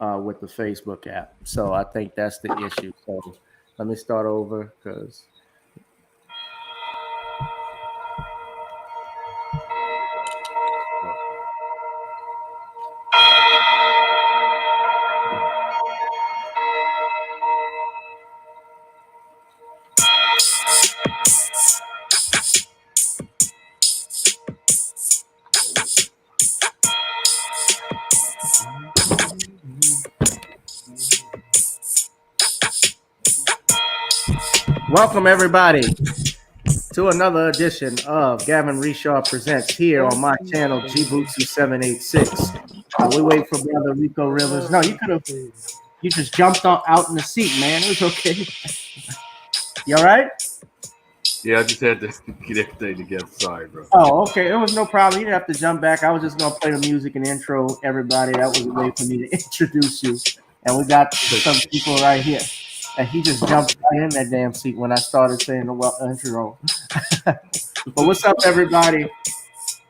with the Facebook app. So I think that's the issue. So let me start over because. Welcome, everybody, to another edition of Gavin Richard Presents here on my channel, GBoot2786. We wait for Brother Rico Rivers. No, you just jumped out in the seat, man. It was okay. You all right? Yeah, I just had to get everything together. Sorry, bro. Oh, okay. It was no problem. You didn't have to jump back. I was just going to play the music and intro everybody. That was a way for me to introduce you. And we got some people right here. And he just jumped right in that damn seat when I started saying the intro. But what's up, everybody?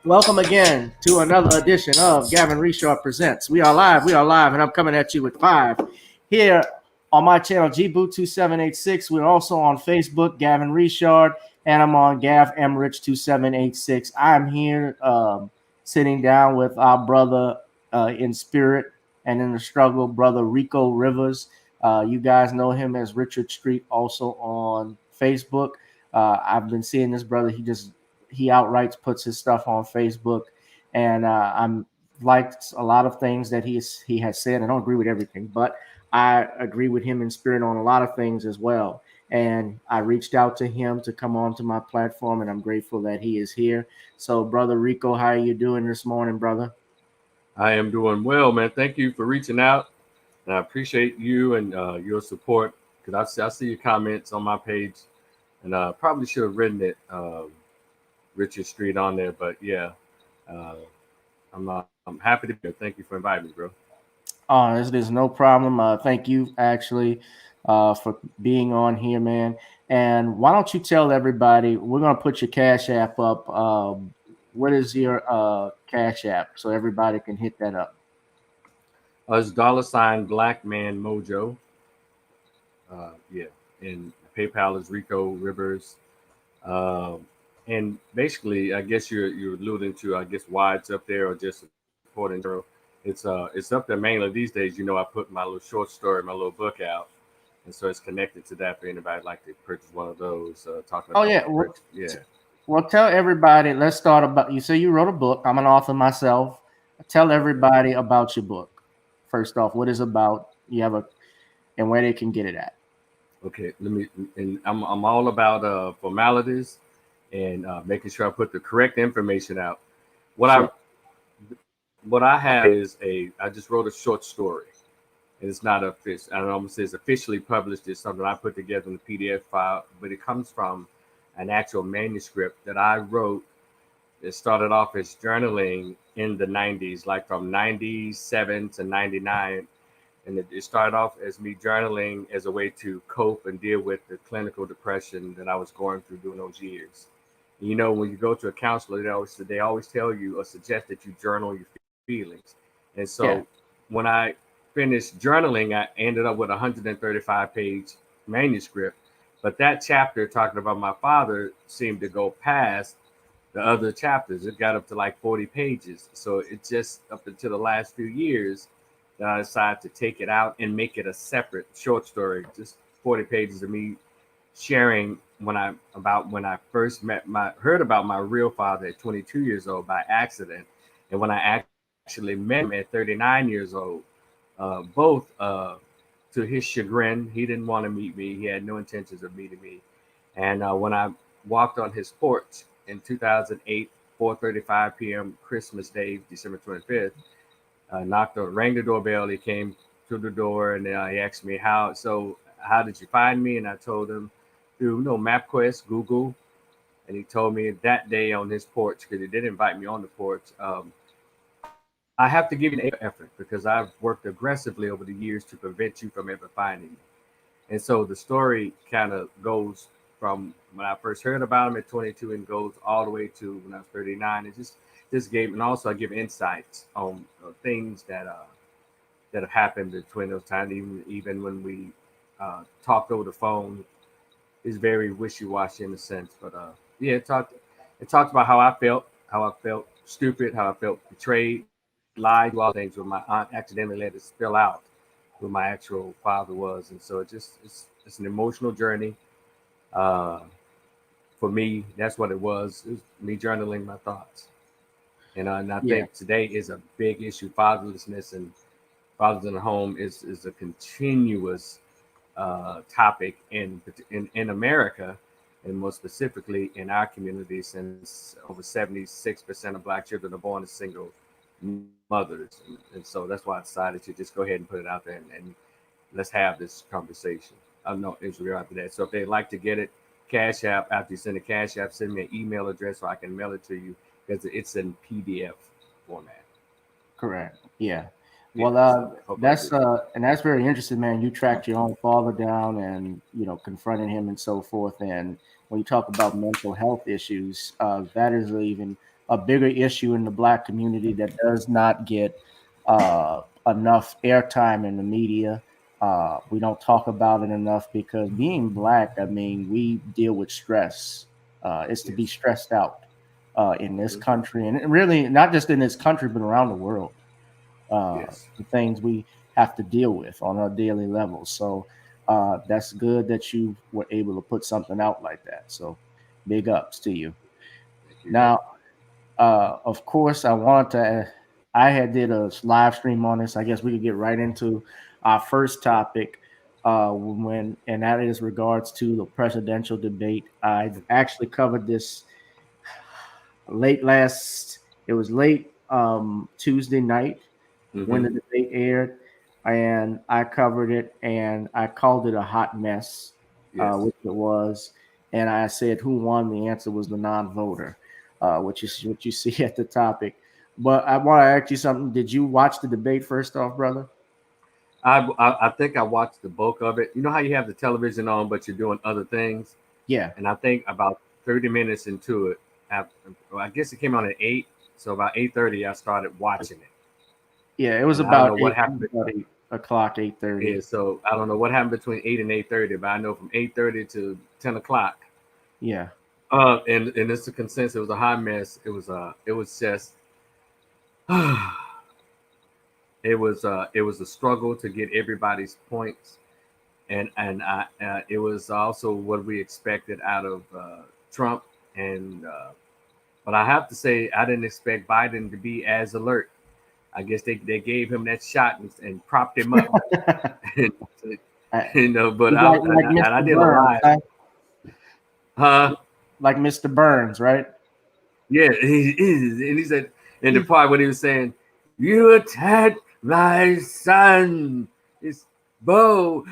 Welcome again to another edition of Gavin Richard Presents. We are live, and I'm coming at you with 5 here on my channel, GBoot2786. We're also on Facebook, Gavin Richard, and I'm on GavRich2786. I'm here sitting down with our brother in spirit and in the struggle, Brother Rico Rivers. You guys know him as Richert Street, also on Facebook. I've been seeing this brother. He outright puts his stuff on Facebook, and I'm liked a lot of things that he has said. I don't agree with everything, but I agree with him in spirit on a lot of things as well. And I reached out to him to come onto my platform, and I'm grateful that he is here. So, Brother Rico, how are you doing this morning, brother? I am doing well, man. Thank you for reaching out. And I appreciate you and your support, because I see your comments on my page, and probably should have written it Richert Street on there, but yeah, I'm happy to be here. Thank you for inviting me, bro. Oh, there's no problem. Thank you actually for being on here, man. And why don't you tell everybody? We're gonna put your Cash App up. What is your Cash App so everybody can hit that up? It's $ Black Man Mojo. Yeah, and PayPal is Rico Rivers. And basically, I guess you're alluding to, I guess, why it's up there, or just supporting general. It's up there mainly these days. I put my little short story, my little book out, and so it's connected to that for anybody who'd like to purchase one of those. Talking about Well, tell everybody. Let's start about you. So you wrote a book. I'm an author myself. Tell everybody about your book. First off, what is it about? And where they can get it at. Okay, and I'm all about formalities and making sure I put the correct information out. What I have is I just wrote a short story, and it's not official. I don't know if it's officially published. It's something I put together in the PDF file, but it comes from an actual manuscript that I wrote. It started off as journaling in the 90s, like from 97 to 99. And it started off as me journaling as a way to cope and deal with the clinical depression that I was going through during those years. When you go to a counselor, they always tell you or suggest that you journal your feelings. And so when I finished journaling, I ended up with a 135-page manuscript. But that chapter talking about my father seemed to go past the other chapters. It got up to like 40 pages. So it just up until the last few years that I decided to take it out and make it a separate short story, just 40 pages of me sharing when I first heard about my real father at 22 years old by accident, and when I actually met him at 39 years old. Both to his chagrin, he didn't want to meet me. He had no intentions of meeting me. And when I walked on his porch in 2008, 4:35 p.m. Christmas Day, December 25th. Rang the doorbell. He came to the door, and he asked me how did you find me? And I told him through MapQuest, Google, and he told me that day on his porch, because he did invite me on the porch. I have to give you an effort because I've worked aggressively over the years to prevent you from ever finding me. And so the story kind of goes from when I first heard about him at 22 and goes all the way to when I was 39. It just gave, and also I give insights on things that that have happened between those times. Even when we talked over the phone, is very wishy-washy in a sense. But yeah, it talked about how I felt stupid, how I felt betrayed, lied, do all things. Where my aunt accidentally let it spill out who my actual father was, and so it's an emotional journey. Uh, for me, that's what it was. It was me journaling my thoughts, and I Yeah, think today is a big issue. Fatherlessness and fathers in the home is a continuous topic in America, and more specifically in our community, since over 76% of Black children are born as single mothers, and so that's why I decided to just go ahead and put it out there and let's have this conversation. I know Israel after that. So if they'd like to get it, Cash App, after you send a Cash App, send me an email address so I can mail it to you because it's in PDF format. correct. Yeah. Yeah, Well, so hope I did. and that's very interesting, man. You tracked your own father down and, confronting him and so forth. And when you talk about mental health issues, that is even a bigger issue in the Black community that does not get enough airtime in the media. We don't talk about it enough because being Black, I mean, we deal with stress. It's to be Yes. stressed out in this Mhm. country, and really not just in this country, but around the world. Yes. The things we have to deal with on a daily level. So that's good that you were able to put something out like that. So big ups to you. Thank you. Now, of course, I had did a live stream on this. I guess we could get right into our first topic, and that is regards to the presidential debate. I actually covered this late last. It was late Tuesday night when Mm-hmm. the debate aired, and I covered it, and I called it a hot mess, Yes. which it was. And I said, "Who won?" The answer was the non-voter, which is what you see at the topic. But I want to ask you something. Did you watch the debate first off, brother? I think I watched the bulk of it. You know how you have the television on, but you're doing other things, Yeah, and I think about 30 minutes into it, I guess it came on at 8, so about 8:30 I started watching it, yeah. It was and I don't about know what eight, happened. about 8 o'clock, 8:30. Yeah, so I don't know what happened between 8 and 8:30, but I know from 8:30 to 10 o'clock. Yeah, And it's a consensus. It was a hot mess. It was just it was a struggle to get everybody's points, and it was also what we expected out of Trump. And but I have to say, I didn't expect Biden to be as alert. I guess they gave him that shot and propped him up, and, But he's I like and I Mr. did a Burns, live, huh? huh? Like Mr. Burns, right? Yeah, he is. And he said, in the part when he was saying, "You attacked my son." It's Bo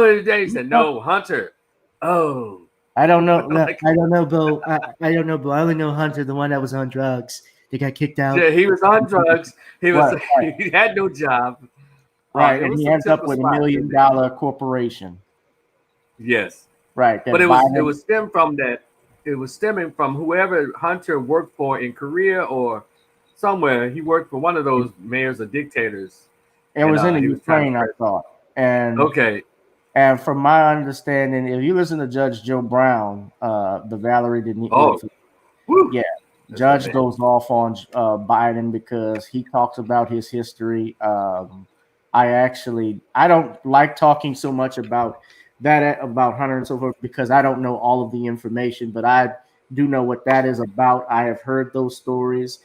is dead. He said, "No, Hunter." Oh, I don't know. No, like I don't know, Bo. I don't know, Bo. I only know Hunter, the one that was on drugs. They got kicked yeah, out. he was on drugs. He was Right, he had no job. right. It And was he some ends up typical with a spots in million there. dollar corporation. Yes, Right. but That it Biden. was stem from that. It was stemming from whoever Hunter worked for in Korea or somewhere. He worked for one of those mayors or dictators, It and was in the he was trying to Ukraine, I press. thought. And Okay. and from my understanding, if you listen to Judge Joe Brown, the Valerie Denise, Oh, woo. yeah, That's my Judge man. goes off on Biden because he talks about his history. I don't like talking so much about that about Hunter and so forth because I don't know all of the information, but I do know what that is about. I have heard those stories.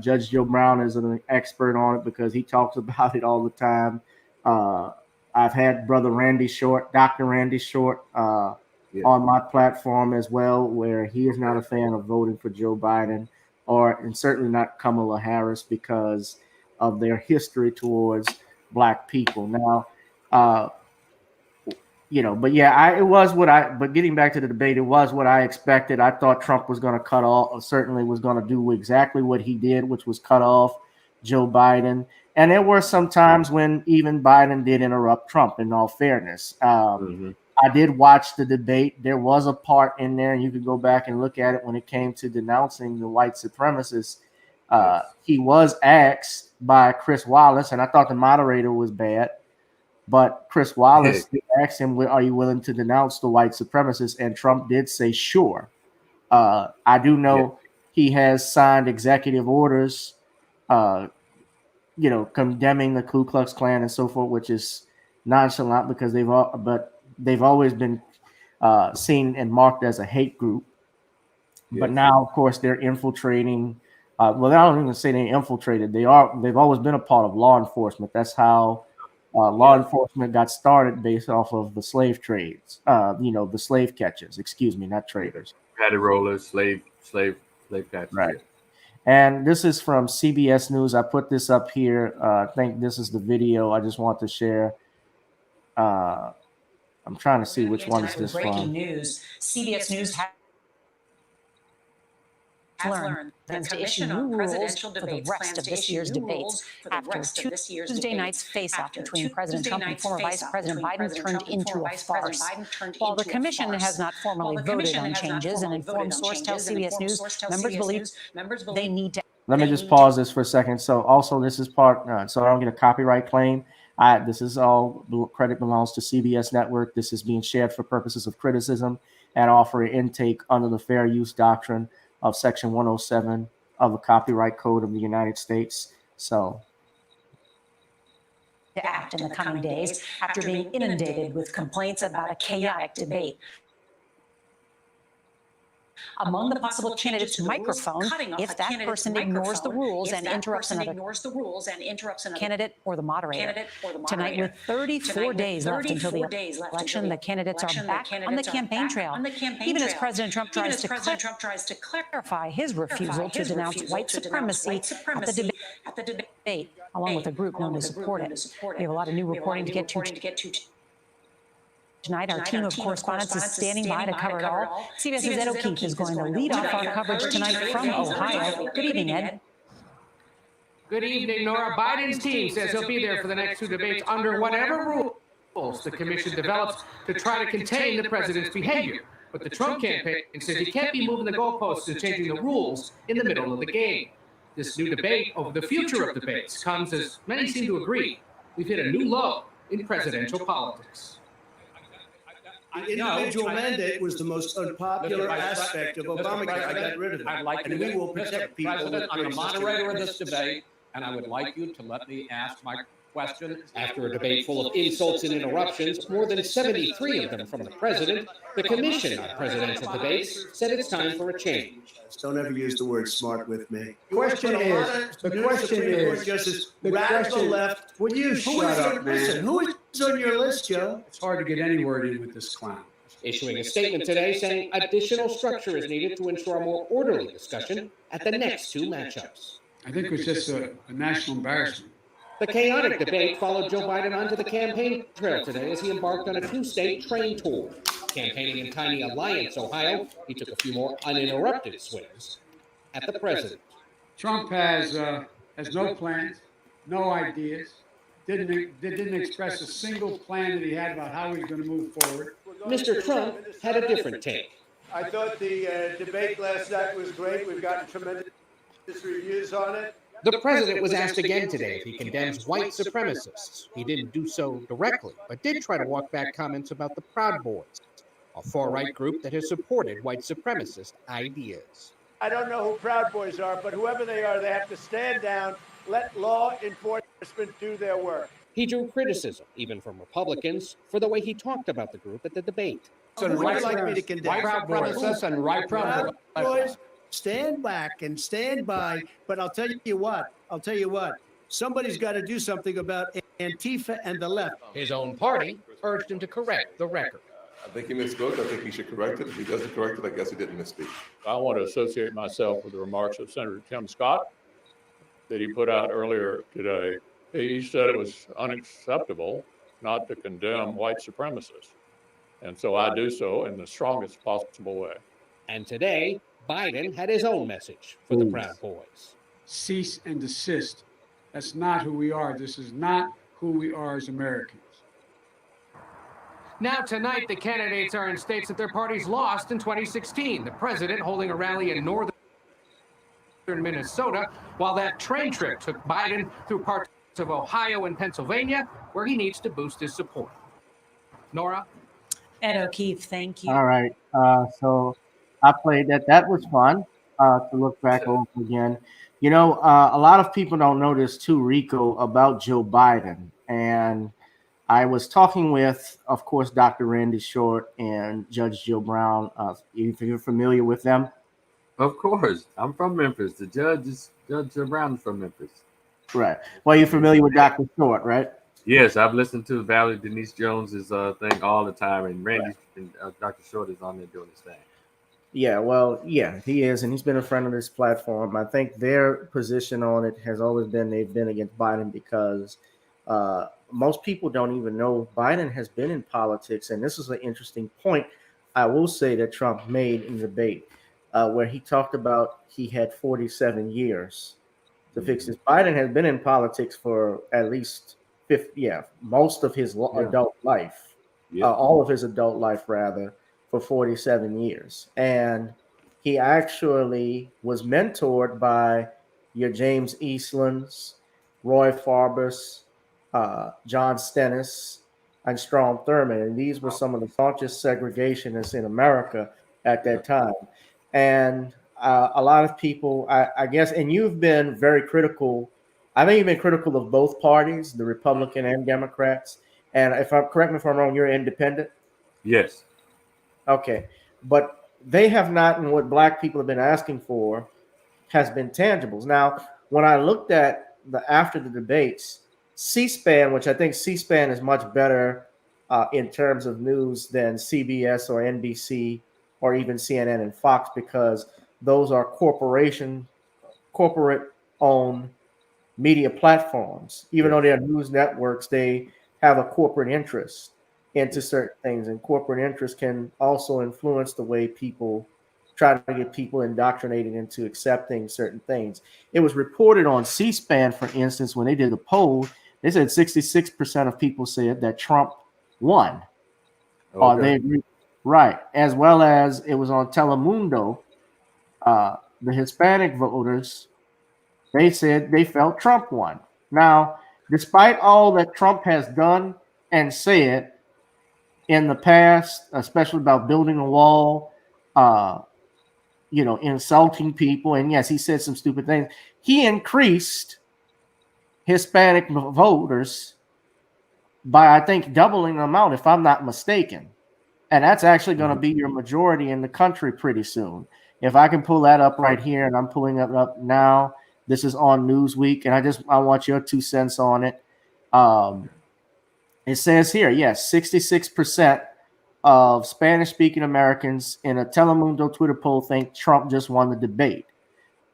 Judge Joe Brown is an expert on it because he talks about it all the time. Uh, I've had Brother Randy Short, Dr. Randy Short, Yeah. on my platform as well, where he is not Okay. a fan of voting for Joe Biden and certainly not Kamala Harris because of their history towards Black people. Now, uh, but yeah, but getting back to the debate, it was what I expected. I thought Trump was going to cut off, certainly was going to do exactly what he did, which was cut off Joe Biden. And there were some times when even Biden did interrupt Trump, in all fairness. Mm-hmm. I did watch the debate. There was a part in there, and you could go back and look at it when it came to denouncing the white supremacists. He was asked by Chris Wallace, and I thought the moderator was bad, but Chris Wallace asked him, "Are you willing to denounce the white supremacists?" And Trump did say, "Sure." I do know he has signed executive orders, condemning the Ku Klux Klan and so forth, which is nonchalant because they've always been seen and marked as a hate group. Yes. But now, of course, they're infiltrating. Well, I don't even say they infiltrated. They've always been a part of law enforcement. That's how law enforcement got started, based off of the slave trades. The slave catchers. Excuse me, not traders. Paddy rollers, slave catchers. Right. And this is from CBS News. I put this up here. I think this is the video I just want to share. I'm trying to see which one is this from. Breaking news. CBS News has learned plans to issue new rules for the rest of this year's debates after Tuesday night's face-off between President Trump and former Vice President Biden turned into a farce. While the commission has not formally voted on changes, an informed source tells CBS News members believe they need to. Let me just pause this for a second. So also this is part, so I don't get a copyright claim. This is all credit belongs to CBS Network. This is being shared for purposes of criticism and offering intake under the fair use doctrine of Section 107 of the Copyright Code of the United States. So, to act in the coming days after being inundated with complaints about a chaotic debate. Among the possible candidates to microphone, if that person ignores the rules and interrupts another candidate or the moderator. Tonight, with 34 days left until the election, the candidates are back on the campaign trail. Even as President Trump tries to clarify his refusal to denounce white supremacy at the debate, along with a group known to support it. We have a lot of new reporting to get to. Tonight, our team of correspondents is standing by to cover it all. CBS's Ed O'Keefe is going to lead off our coverage tonight from Ohio. Good evening, Ed. Good evening, Nora. Biden's team says he'll be there for the next two debates under whatever rules the commission develops to try to contain the president's behavior. But the Trump campaign says he can't be moving the goalposts and changing the rules in the middle of the game. This new debate over the future of debates comes as many seem to agree. We've hit a new low in presidential politics. The individual mandate was the most unpopular aspect of Obamacare. I got rid of it. I'd like and we will protect people. President, I'm the moderator of this debate, and I would like you to let me ask my question. After a debate full of insults and interruptions, more than 73 of them from the president, the Commission on Presidential Debates said it's time for a change. Don't ever use the word smart with me. The question is, Justice, the radical left, will you shut up, man? Who is on your list, Joe? It's hard to get any word in with this clown. Issuing a statement today saying additional structure is needed to ensure a more orderly discussion at the next two matchups. I think it was just a national embarrassment. The chaotic debate followed Joe Biden onto the campaign trail today as he embarked on a two-state train tour. Campaigning in tiny Alliance, Ohio, he took a few more uninterrupted swings at the president. Trump has no plans, no ideas, didn't express a single plan that he had about how he was going to move forward. Mr. Trump had a different take. I thought the debate last night was great. We've gotten tremendous reviews on it. The president was asked again today if he condemns white supremacists. He didn't do so directly, but did try to walk back comments about the Proud Boys, a far-right group that has supported white supremacist ideas. I don't know who Proud Boys are, but whoever they are, they have to stand down, let law enforcement do their work. He drew criticism, even from Republicans, for the way he talked about the group at the debate. So would you like me to condemn Proud Boys and right Proud Boys? Stand back and stand by. But I'll tell you what. Somebody's got to do something about Antifa and the left. His own party urged him to correct the record. I think he misspoke. I think he should correct it. If he doesn't correct it, I guess he didn't misspeak. I want to associate myself with the remarks of Senator Tim Scott that he put out earlier today. He said it was unacceptable not to condemn white supremacists. And so I do so in the strongest possible way. And today, Biden had his own message for the Proud Boys. Cease and desist. That's not who we are. This is not who we are as Americans. Now tonight, the candidates are in states that their parties lost in 2016. The president holding a rally in northern Minnesota, while that train trip took Biden through parts of Ohio and Pennsylvania, where he needs to boost his support. Nora? Ed O'Keefe, thank you. All right. So I played that. That was fun to look back over again. You know, a lot of people don't know this too, Rico, about Joe Biden. And I was talking with, of course, Dr. Randy Short and Judge Joe Brown. If you're familiar with them. Of course. I'm from Memphis. The Judge Joe Brown is from Memphis. Right. Well, you're familiar with Dr. Short, right? Yes, I've listened to Valerie Denise Jones's thing all the time, and Randy and Dr. Short is on there doing his thing. Yeah, well, yeah, he is, and he's been a friend of this platform. I think their position on it has always been they've been against Biden because most people don't even know Biden has been in politics, and this is an interesting point I will say that Trump made in the debate where he talked about he had 47 years to fix this. Biden has been in politics for at least most of his adult life, all of his adult life, rather, for 47 years. And he actually was mentored by your James Eastlands, Roy Farbus, John Stennis, and Strom Thurmond. And these were some of the staunchest segregationists in America at that time. And a lot of people, I guess, and you've been very critical. I think you've been critical of both parties, the Republican and Democrats. And correct me if I'm wrong, you're independent? Yes. Okay. But they have not, and what Black people have been asking for has been tangibles. Now, when I looked at after the debates, C-SPAN, which I think C-SPAN is much better in terms of news than CBS or NBC or even CNN and Fox, because those are corporate-owned media platforms. Even though they're news networks, they have a corporate interest into certain things, and corporate interest can also influence the way people try to get people indoctrinated into accepting certain things. It was reported on C-SPAN, for instance, when they did a poll, they said 66% of people said that Trump won. Okay. They agree, right? As well as it was on Telemundo, the Hispanic voters, they said they felt Trump won. Now, despite all that Trump has done and said in the past, especially about building a wall, insulting people, and yes, he said some stupid things, he increased Hispanic voters by, I think, doubling the amount, if I'm not mistaken. And that's actually going to be your majority in the country pretty soon. If I can pull that up right here, and I'm pulling it up now. This is on Newsweek, and I want your 2 cents on it. It says here, yes, 66% of Spanish-speaking Americans in a Telemundo Twitter poll think Trump just won the debate.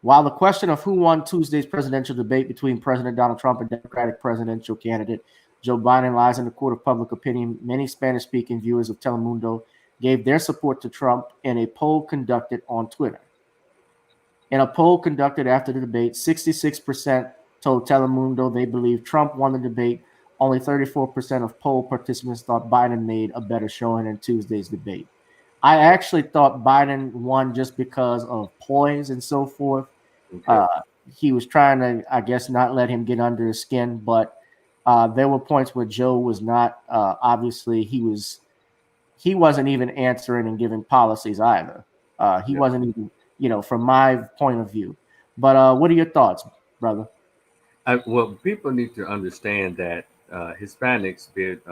While the question of who won Tuesday's presidential debate between President Donald Trump and Democratic presidential candidate Joe Biden lies in the court of public opinion, many Spanish-speaking viewers of Telemundo gave their support to Trump in a poll conducted on Twitter. In a poll conducted after the debate, 66% told Telemundo they believe Trump won the debate. Only 34% of poll participants thought Biden made a better showing in Tuesday's debate. I actually thought Biden won just because of poise and so forth. Okay. He was trying to, I guess, not let him get under his skin, but there were points where Joe was not. Obviously, he wasn't even answering and giving policies either. He wasn't even, from my point of view. But what are your thoughts, brother? Well, people need to understand that Hispanics, be it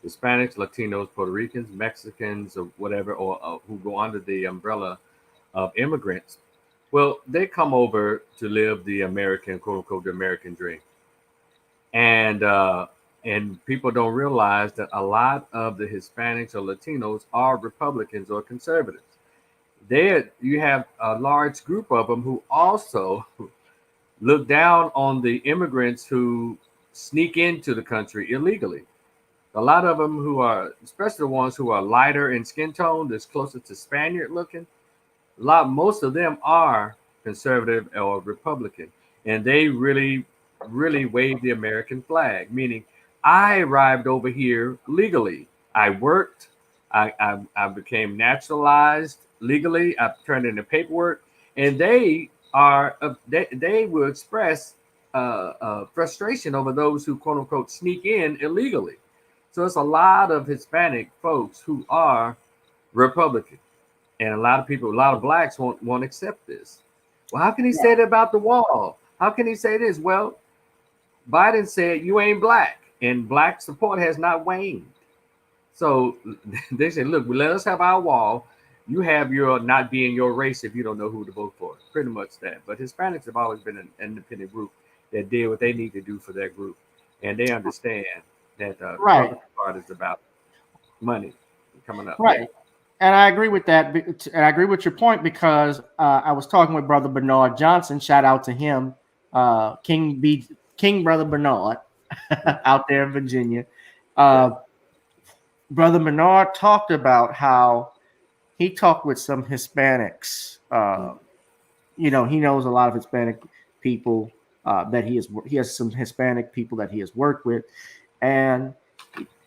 Hispanics, Latinos, Puerto Ricans, Mexicans, or whatever, or who go under the umbrella of immigrants, well, they come over to live the American, quote unquote, the American dream. And people don't realize that a lot of the Hispanics or Latinos are Republicans or conservatives. You have a large group of them who also look down on the immigrants who sneak into the country illegally. A lot of them who are, especially the ones who are lighter in skin tone, that's closer to Spaniard looking, most of them are conservative or Republican, and they really wave the American flag, meaning I arrived over here legally. I worked, I became naturalized legally, I turned in the paperwork, and they are they will express frustration over those who quote unquote sneak in illegally. So it's a lot of Hispanic folks who are Republican, and a lot of people, a lot of blacks won't accept this. Well, how can he say that about the wall? How can he say this? Well, Biden said you ain't black, and black support has not waned. So they said, look, let us have our wall. You have your not being your race if you don't know who to vote for. Pretty much that. But Hispanics have always been an independent group that did what they need to do for their group, and they understand that Right. part is about money coming up. Right. And I agree with that. And I agree with your point because I was talking with Brother Bernard Johnson. Shout out to him, King Brother Bernard, out there in Virginia. Brother Bernard talked about how he talked with some Hispanics. You know, he knows a lot of Hispanic people that he has some Hispanic people that he has worked with, and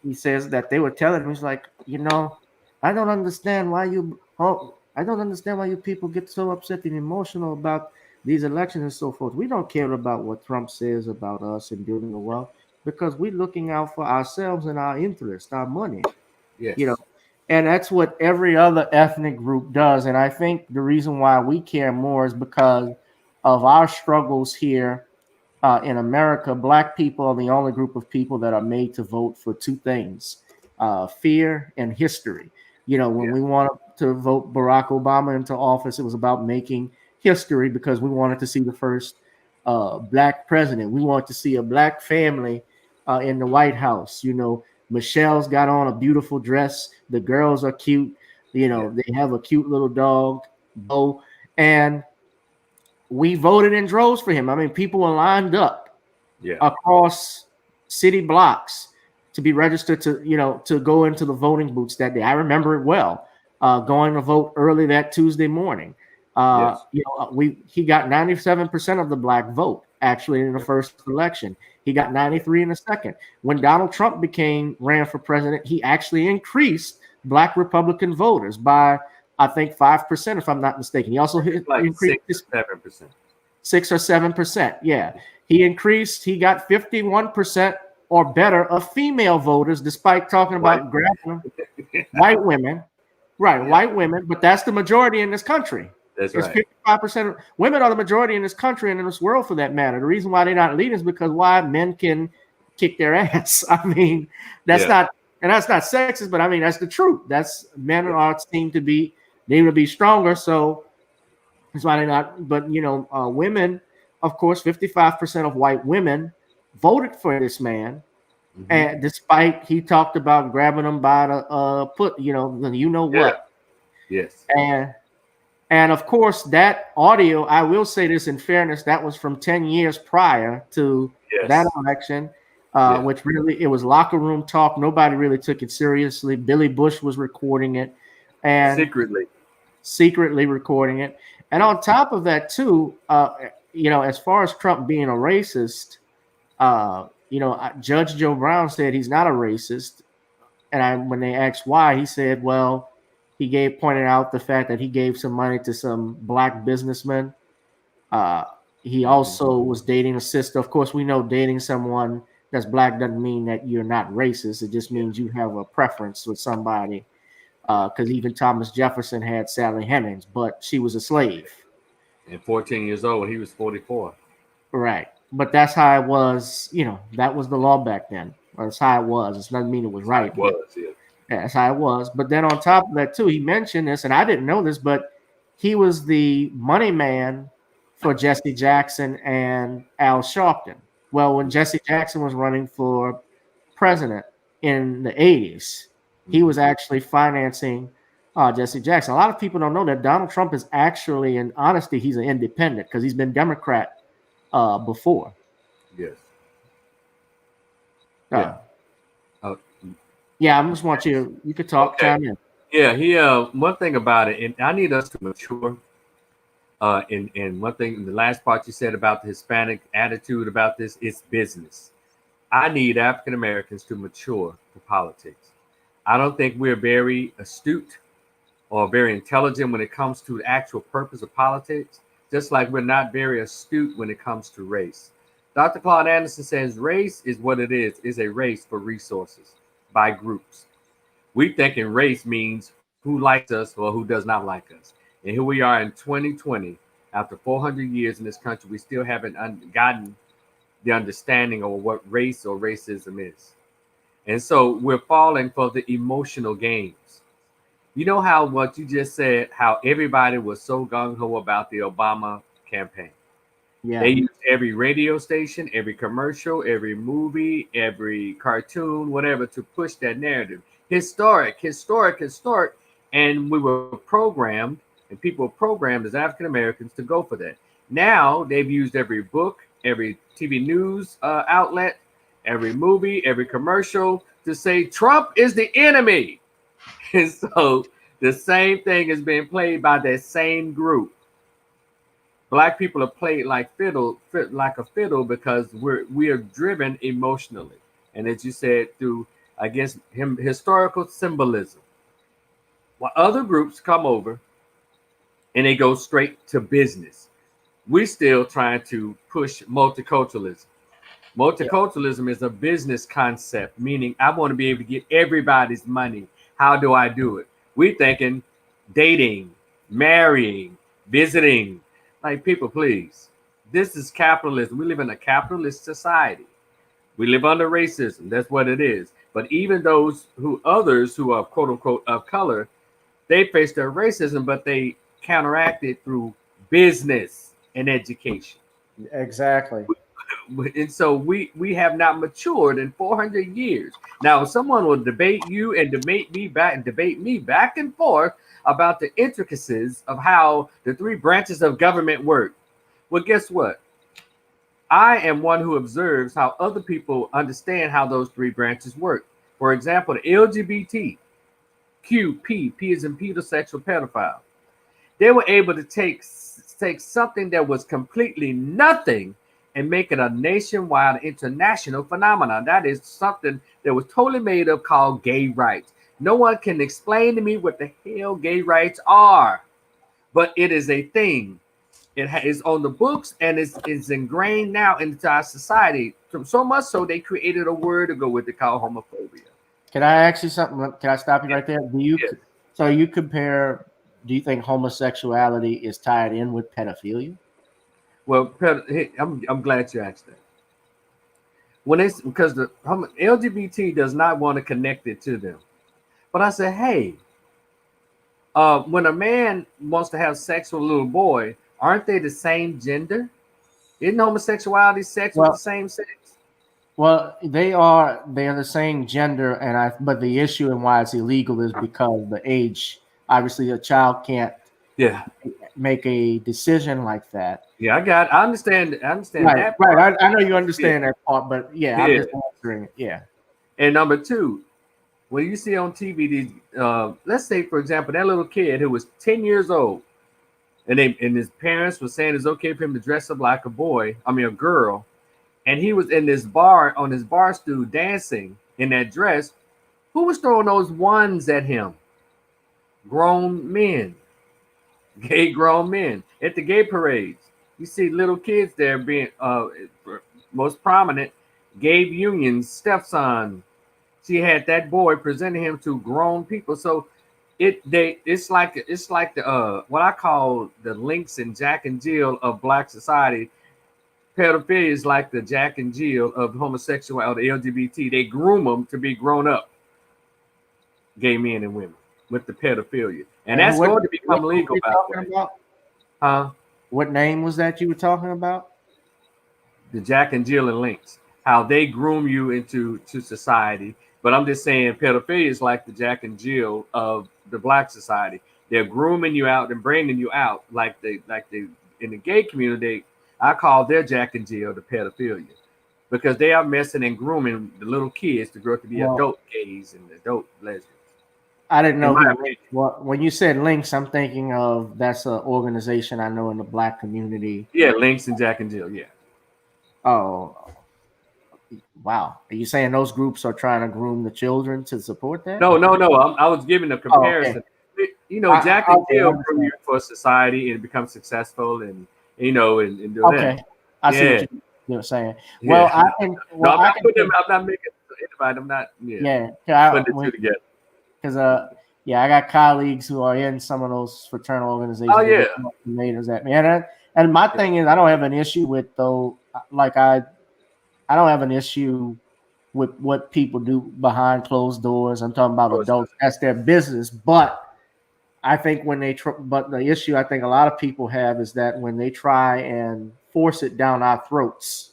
he says that they were telling him, he's like, you know, I don't understand why you people get so upset and emotional about these elections and so forth. We don't care about what Trump says about us and building the wealth because we're looking out for ourselves and our interest, our money. Yes. You know, and that's what every other ethnic group does. And I think the reason why we care more is because of our struggles here in America. Black people are the only group of people that are made to vote for two things, fear and history. You know, when we wanted to vote Barack Obama into office, it was about making history because we wanted to see the first black president. We wanted to see a black family in the White House. You know, Michelle's got on a beautiful dress. The girls are cute. You know, they have a cute little dog, Bo, and we voted in droves for him. I mean, people were lined up across city blocks to be registered to go into the voting booths that day. I remember it well, going to vote early that Tuesday morning. He got 97% of the black vote actually in the first election. He got 93 in the second. When Donald Trump ran for president, he actually increased black Republican voters by, I think, 5%, if I'm not mistaken. He also increased 7%. 6 or 7%. Yeah. He got 51% or better of female voters, despite talking about grabbing them. White women. Right, white women, but that's the majority in this country. That's right. 55% of women are the majority in this country and in this world for that matter. The reason why they're not leading is because men can kick their ass. I mean, that's not sexist, but I mean that's the truth. That's men seem to be stronger, so that's why they're not. But women, of course, 55% of white women voted for this man, and despite he talked about grabbing them by the what. Yes. And of course, that audio, I will say this in fairness, that was from 10 years prior to that election, which really, it was locker room talk. Nobody really took it seriously. Billy Bush was recording it and secretly recording it. And on top of that too, as far as Trump being a racist, Judge Joe Brown said he's not a racist. And when they asked why, he said, well, he pointed out the fact that he gave some money to some black businessmen. He also was dating a sister. Of course, we know dating someone that's black doesn't mean that you're not racist. It just means you have a preference with somebody. Because even Thomas Jefferson had Sally Hemings, but she was a slave. And 14 years old, he was 44. Right. But that's how it was. That was the law back then. That's how it was. It doesn't mean it was right. That's how it was. But then on top of that, too, he mentioned this, and I didn't know this, but he was the money man for Jesse Jackson and Al Sharpton. Well, when Jesse Jackson was running for president in the 80s, he was actually financing Jesse Jackson. A lot of people don't know that Donald Trump is actually, in honesty, he's an independent because he's been Democrat before. Yes. Yeah, I just want you could talk. Chime in. Yeah, one thing about it, and I need us to mature. And one thing, the last part you said about the Hispanic attitude about this, it's business. I need African Americans to mature to politics. I don't think we're very astute or very intelligent when it comes to the actual purpose of politics. just like we're not very astute when it comes to race. Dr. Claude Anderson says race is what it is a race for resources by groups. We think in race means who likes us or who does not like us. And here we are in 2020, after 400 years in this country, we still haven't gotten the understanding of what race or racism is. And so we're falling for the emotional games. You know how what you just said, how everybody was so gung-ho about the Obama campaign. Yeah. They used every radio station, every commercial, every movie, every cartoon, whatever, to push that narrative. Historic. And we were programmed, and people were programmed as African Americans to go for that. Now they've used every book, every TV news outlet, every movie, every commercial to say Trump is the enemy. And so the same thing is being played by that same group. Black people are played like a fiddle because we are driven emotionally. And as you said, through, I guess, historical symbolism. While other groups come over and they go straight to business. We're still trying to push multiculturalism. Multiculturalism is a business concept, meaning I want to be able to get everybody's money. How do I do it? We're thinking dating, marrying, visiting. Like, people, please. This is capitalism. We live in a capitalist society. We live under racism. That's what it is. But even others who are quote unquote of color, they face their racism, but they counteract it through business and education. Exactly. And so we have not matured in 400 years. Now, if someone will debate you and debate me back and forth about the intricacies of how the three branches of government work. Well, guess what? I am one who observes how other people understand how those three branches work. For example, the LGBT, P is in pedosexual pedophile. They were able to take something that was completely nothing and make it a nationwide, international phenomenon. That is something that was totally made up, called gay rights. No one can explain to me what the hell gay rights are, but it is a thing. It is on the books and it's ingrained now into our society. So much so they created a word to go with it called homophobia. Can I ask you something? Can I stop you right there? So you compare? Do you think homosexuality is tied in with pedophilia? Well, I'm glad you asked that. Because the LGBT does not want to connect it to them. But I said, hey, when a man wants to have sex with a little boy, aren't they the same gender? Isn't homosexuality sex with the same sex? Well, they are the same gender, but the issue and why it's illegal is because the age. Obviously, a child can't make a decision like that. Yeah, I understand Right, that part. right. I know you understand that part, but I'm just answering it. Yeah. And number two, when you see on TV these, let's say, for example, that little kid who was 10 years old, and his parents were saying it's okay for him to dress up like a girl, and he was in this bar on his bar stool dancing in that dress. Who was throwing those ones at him? Grown men, gay grown men at the gay parades. You see little kids there being most prominent. Gabe Union's stepson, she had that boy presenting him to grown people. So it's like the what I call the Lynx and Jack and Jill of Black society. Pedophilia is like the Jack and Jill of homosexuality, the LGBT. They groom them to be grown up gay men and women with the pedophilia, and that's going to become legal. What name was that you were talking about? The Jack and Jill and Lynx, how they groom you into society. But I'm just saying pedophilia is like the Jack and Jill of the Black society. They're grooming you out and bringing you out like they in the gay community. I call their Jack and Jill the pedophilia because they are messing and grooming the little kids to grow up to be adult gays and adult lesbians. I didn't know. When you said Lynx, I'm thinking of that's an organization I know in the Black community. Yeah, Lynx and Jack and Jill. Yeah. Oh, wow. Are you saying those groups are trying to groom the children to support that? No. I was giving a comparison. Okay. You know, Jack and Jill groom you for society and become successful, and you know, and doing Okay, that. I see Yeah. what you're saying. Well, Yeah. I can. No, Well, I'm I not can. putting them. I'm not making anybody. I'm not. Yeah. Putting the two together. Because yeah, I got colleagues who are in some of those fraternal organizations. Oh yeah. Tomatoes at me, and my thing is, I don't have an issue with though. Like I don't have an issue with what people do behind closed doors. I'm talking about adults. That's their business. But I think when they but the issue I think a lot of people have is that when they try and force it down our throats,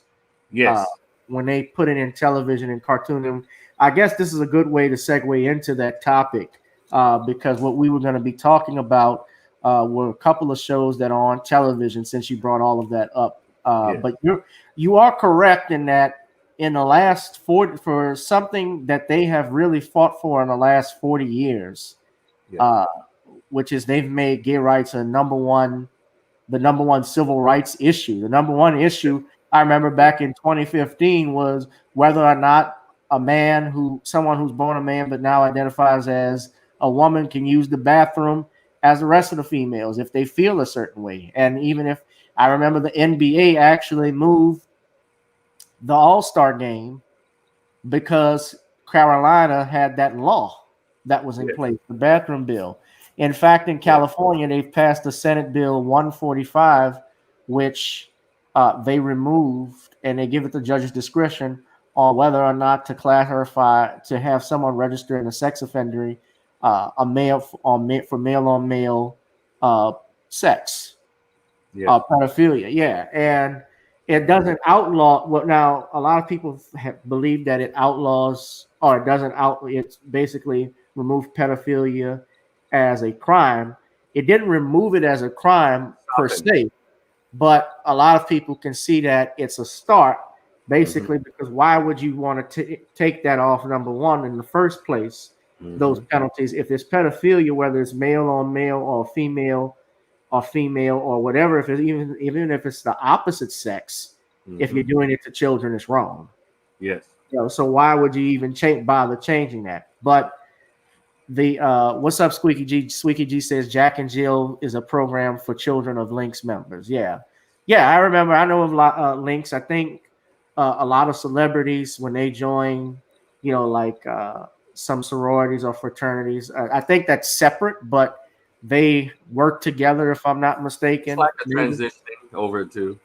Yes. when they put it in television and cartoon, and I guess this is a good way to segue into that topic because what we were going to be talking about were a couple of shows that are on television. Since you brought all of that up, but you are correct in that in the last for something that they have really fought for in the last 40 years. Which is they've made gay rights the number one civil rights issue. The number one issue I remember back in 2015 was whether or not someone who's born a man but now identifies as a woman can use the bathroom as the rest of the females if they feel a certain way. And even if I remember the NBA actually moved the All-Star game because Carolina had that law that was in place, the bathroom bill. In fact, in California, they've passed the Senate Bill 145, which they removed, and they give it the judge's discretion on whether or not to classify to have someone register in a sex offender, a male for male on male sex, pedophilia. Yeah, and it doesn't outlaw. Well, now a lot of people believe that it outlaws or it doesn't out. It's basically remove pedophilia as a crime. It didn't remove it as a crime per se, but a lot of people can see that it's a start, basically, because why would you want to take that off, number one, in the first place, those penalties, if it's pedophilia, whether it's male on male or female or whatever, if it's even if it's the opposite sex, if you're doing it to children, it's wrong. Yes. So why would you even bother changing that? But the what's up, Squeaky G? Squeaky G says Jack and Jill is a program for children of Links members. Yeah, I remember. I know of Links. I think a lot of celebrities when they join, like some sororities or fraternities. I think that's separate, but they work together. If I'm not mistaken, it's like a transitioning over to.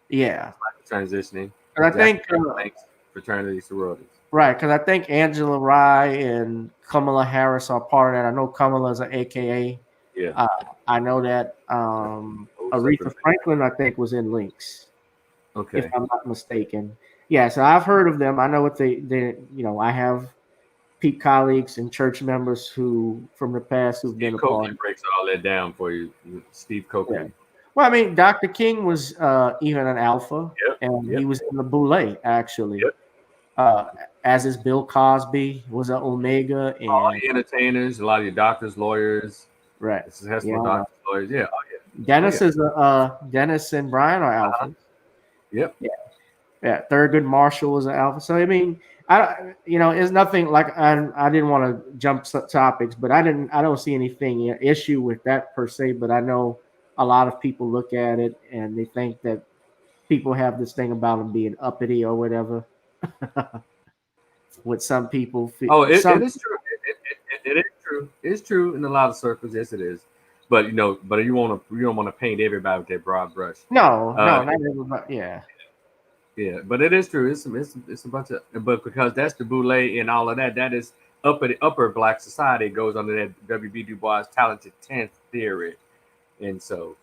Yeah, it's like transitioning. And I think fraternity sororities. Right, because I think Angela Rye and Kamala Harris are part of that. I know Kamala's an AKA. Yeah. I know that Aretha Franklin, I think, was in Links. Okay. If I'm not mistaken. Yeah, so I've heard of them. I know what they I have colleagues and church members who from the past who've been a part. Steve Copeland breaks all that down for you. Steve Copeland. Yeah. Well, I mean, Dr. King was even an alpha, and he was in the Boule, actually. As is Bill Cosby was an Omega, and all the entertainers, a lot of your doctors, lawyers, right? Successful doctors, lawyers, Dennis is Dennis and Brian are alphas. Yep. Yeah. Thurgood Marshall was an alpha. So I mean, it's nothing like I didn't want to jump topics, but I don't see anything issue with that per se. But I know a lot of people look at it and they think that people have this thing about them being uppity or whatever. With some people, it is true. It is true. It's true in a lot of circles. Yes, it is. But you don't want to paint everybody with that broad brush. No, not everybody. Yeah. Yeah, but it is true. It's a bunch of, but because that's the boule and all of that. That is upper black society. It goes under that W.B. Du Bois talented 10th theory, and so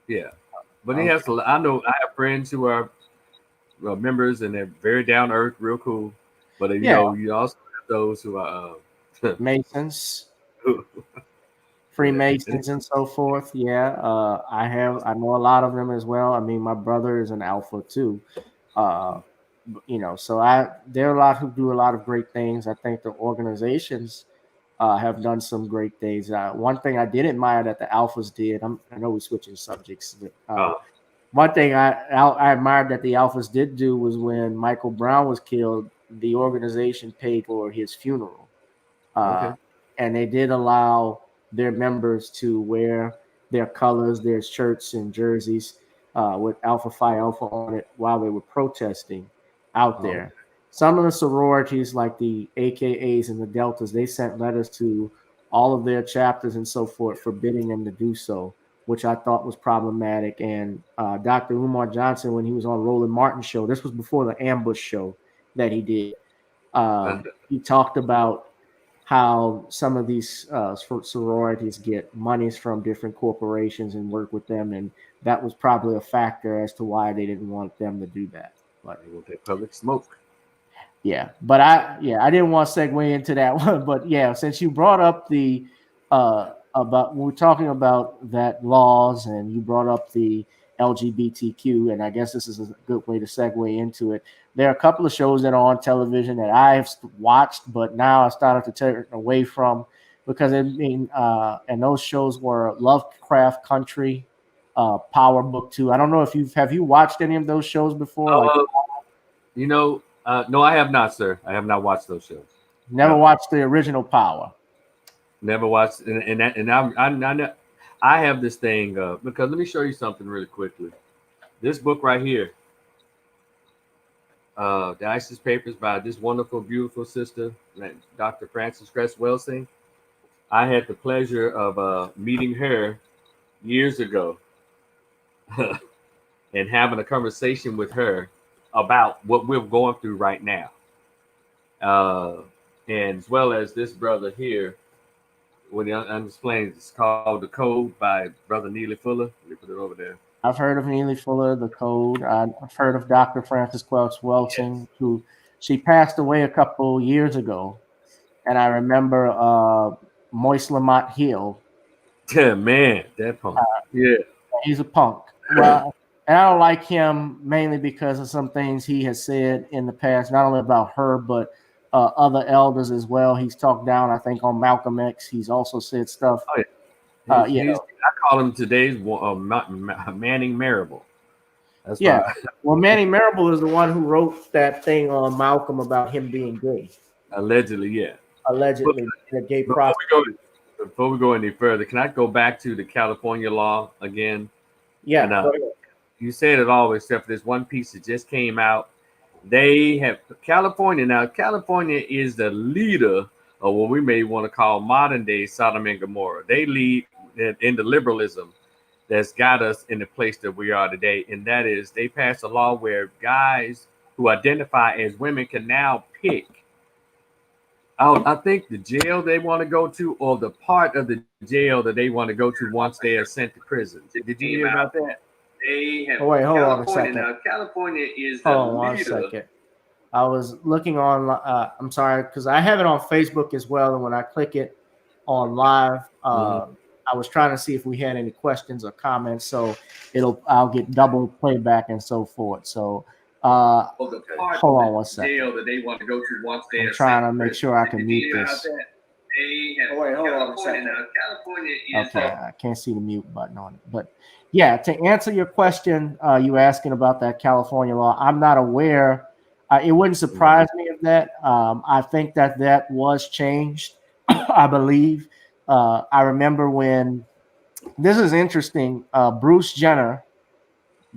yeah. But he has. I have friends who are members and they're very down to earth, real cool. But you also have those who are Masons, Freemasons, and so forth. Yeah, I know a lot of them as well. I mean, my brother is an alpha too. So there are a lot who do a lot of great things. I think the organizations have done some great things. One thing I did admire that the alphas did. I know we're switching subjects. One thing I admired that the alphas did do was when Michael Brown was killed, the organization paid for his funeral. And they did allow their members to wear their colors, their shirts and jerseys. with Alpha Phi Alpha on it while they were protesting out there. Some of the sororities, like the AKAs and the Deltas, they sent letters to all of their chapters and so forth, forbidding them to do so, which I thought was problematic. And Dr. Umar Johnson, when he was on Roland Martin's show, this was before the ambush show that he did, he talked about how some of these sororities get monies from different corporations and work with them, and that was probably a factor as to why they didn't want them to do that. But they want that public smoke. Yeah, but I didn't want to segue into that one, but yeah, since you brought up the about we're talking about that laws, and you brought up the LGBTQ, and I guess this is a good way to segue into it. There are a couple of shows that are on television that I have watched, but now I started to turn away from because and those shows were Lovecraft Country, Power Book 2. I don't know if have you watched any of those shows before? No, I have not, sir. I have not watched those shows. Never watched the original Power. Never watched, I have this thing because let me show you something really quickly. This book right here, the ISIS Papers by this wonderful, beautiful sister, Dr. Frances Cress Welsing. I had the pleasure of meeting her years ago and having a conversation with her about what we're going through right now. And as well as this brother here, when I'm explaining, it's called The Code by Brother Neely Fuller. Let me put it over there. I've heard of Neely Fuller, The Code. I've heard of Dr. Frances Cress Welsing, yes, who she passed away a couple years ago. And I remember Moise Lamont Hill. Yeah, man, that punk. Yeah. He's a punk. Well, and I don't like him mainly because of some things he has said in the past, not only about her, but other elders as well. He's talked down, I think, on Malcolm X. He's also said stuff. Oh, yeah. I call him today's Manning Marable. That's Well, Manning Marable is the one who wrote that thing on Malcolm about him being gay. Allegedly, yeah. Allegedly, the gay prophet. Before we go any further, can I go back to the California law again? Yeah. And, you said it all except for this one piece that just came out. They have California. Now, California is the leader of what we may want to call modern day Sodom and Gomorrah. They lead in the liberalism that's got us in the place that we are today. And that is they passed a law where guys who identify as women can now pick out, I think, the jail they want to go to or the part of the jail that they want to go to once they are sent to prison. Did you hear about that? Hold on a second. Now, California is the leader. 1 second. I was looking on. I'm sorry, because I have it on Facebook as well. And when I click it on live, I was trying to see if we had any questions or comments. So I'll get double playback and so forth. So hold on 1 second. That they want to go to once they I'm trying to make sure I can mute this. Hold on a second. Okay, I can't see the mute button on it, but yeah, to answer your question, you asking about that California law, I'm not aware. It wouldn't surprise me of that. I think that was changed, I believe. I remember when, this is interesting, Bruce Jenner,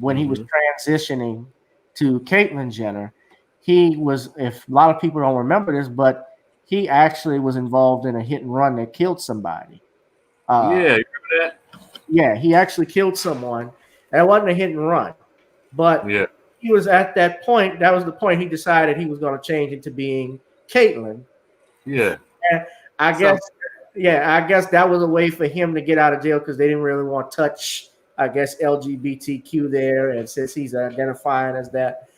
when he was transitioning to Caitlyn Jenner, he was, if a lot of people don't remember this, but he actually was involved in a hit and run that killed somebody. Yeah, you remember that? Yeah, he actually killed someone. That wasn't a hit and run, but he was at that point. That was the point he decided he was going to change into being Caitlyn. Yeah, and I guess that was a way for him to get out of jail because they didn't really want to touch, I guess, LGBTQ there. And since he's identifying as that,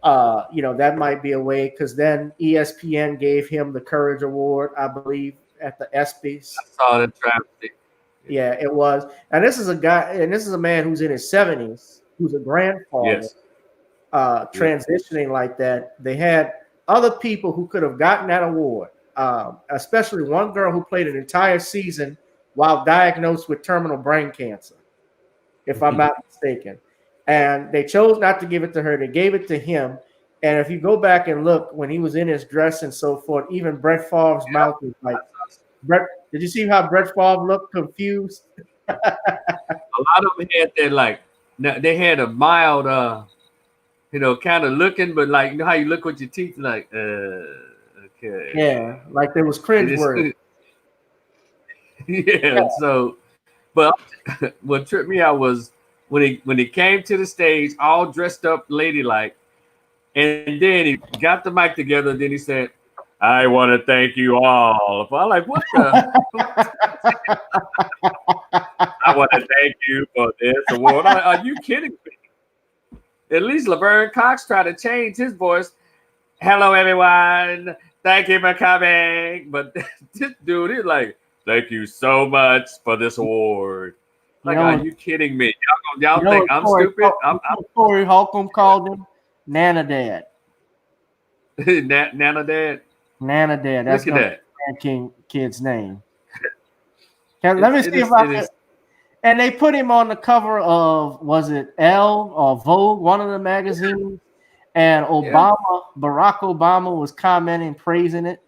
that might be a way. Because then ESPN gave him the Courage Award, I believe, at the ESPYs. I saw that travesty. Yeah, it was. And this is a guy, and this is a man who's in his 70s, who's a grandfather, transitioning like that. They had other people who could have gotten that award, especially one girl who played an entire season while diagnosed with terminal brain cancer, if I'm not mistaken. And they chose not to give it to her. They gave it to him. And if you go back and look, when he was in his dress and so forth, even Brett Favre's mouth was like, Brett, did you see how Brett Favre looked confused? A lot of them had that, like, now they had a mild, kind of looking, but like, you know how you look with your teeth, like, okay. Yeah, like there was cringeworthy. Yeah. So, but what tripped me out was when he came to the stage, all dressed up ladylike, and then he got the mic together. Then he said, "I want to thank you all." I'm like, what the? I want to thank you for this award. Are you kidding me? At least Laverne Cox tried to change his voice. Hello, everyone. Thank you for coming. But this dude, he's like, thank you so much for this award. Like, are you kidding me? Y'all think I'm stupid? Corey Holcomb called him Nana Dad. Nana Dad. Nana Dad. That's Look at that kid's name. Let me see if I can. And they put him on the cover of, was it Elle or Vogue, one of the magazines? And Obama, Barack Obama was commenting, praising it.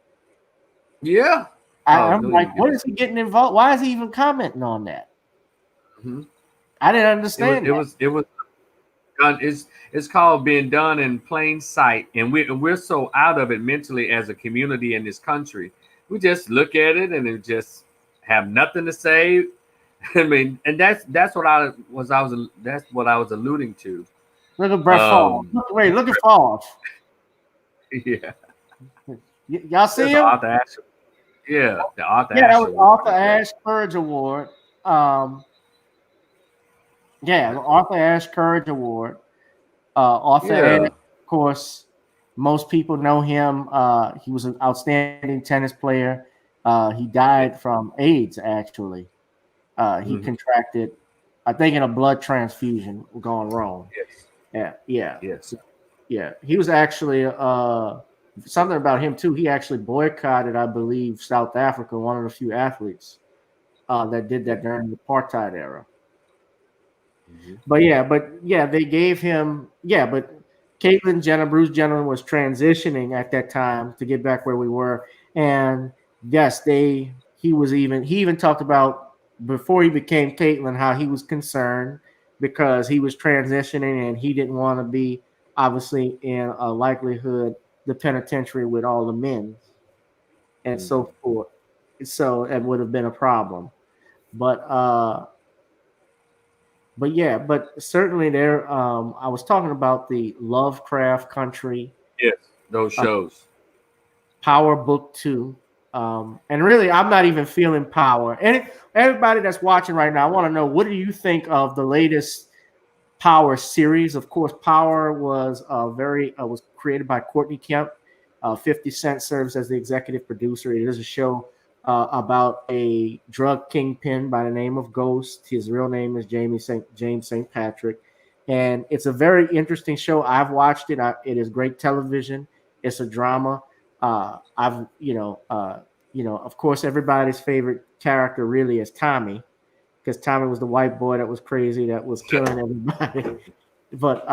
Yeah. I'm like, what is he getting involved? Why is he even commenting on that? Mm-hmm. I didn't understand. It's called being done in plain sight, and we're so out of it mentally as a community in this country. We just look at it and it just have nothing to say. I mean, and that's what I was alluding to. Look at Brett Favre. Look at Favre. Yeah. Y'all see him? The Arthur that was Arthur Ashe Courage Award. The Arthur Ashe Courage Award. Arthur Ashe, of course, most people know him. He was an outstanding tennis player. He died from AIDS, actually. He contracted, I think, in a blood transfusion gone wrong. Yes. Yes. Yeah. He was actually something about him too. He actually boycotted, I believe, South Africa, one of the few athletes that did that during the apartheid era. But they gave him, but Caitlyn Jenner, Bruce Jenner was transitioning at that time to get back where we were. And yes, he even talked about before he became Caitlyn, how he was concerned because he was transitioning and he didn't want to be obviously in a likelihood the penitentiary with all the men and so forth. So it would have been a problem. But certainly there, I was talking about the Lovecraft Country. Yes, those shows. Power Book 2. And really, I'm not even feeling Power. And everybody that's watching right now, I want to know, what do you think of the latest Power series? Of course, Power was was created by Courtney Kemp. 50 Cent serves as the executive producer. It is a show about a drug kingpin by the name of Ghost. His real name is James St. Patrick. And it's a very interesting show. I've watched it. It is great television. It's a drama. Of course, everybody's favorite character really is Tommy, because Tommy was the white boy that was crazy, that was killing everybody. But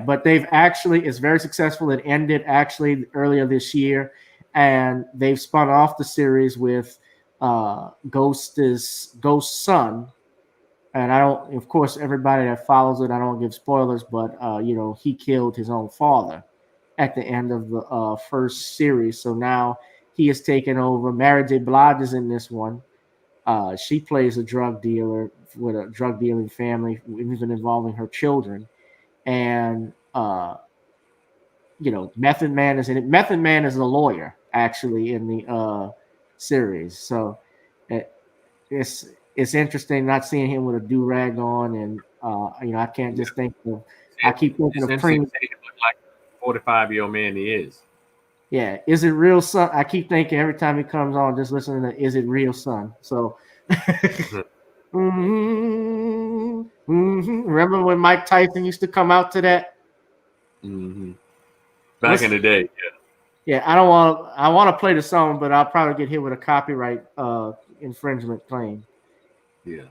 but it's very successful. It ended actually earlier this year, and they've spun off the series with Ghost's son. And of course, everybody that follows it, I don't give spoilers, but he killed his own father at the end of the first series. So now he has taken over. Mary J. Blige is in this one. She plays a drug dealer with a drug dealing family, even involving her children. And Method Man is in it. Method Man is a lawyer actually in the series. So it's interesting not seeing him with a do-rag on, and I can't just think of. I keep thinking of Cream. 45-year-old man he is. Yeah, Is It Real Son? I keep thinking every time he comes on, just listening to Is It Real Son? So, remember when Mike Tyson used to come out to that? Back in the day, yeah. I want to play the song, but I'll probably get hit with a copyright infringement claim. Yeah.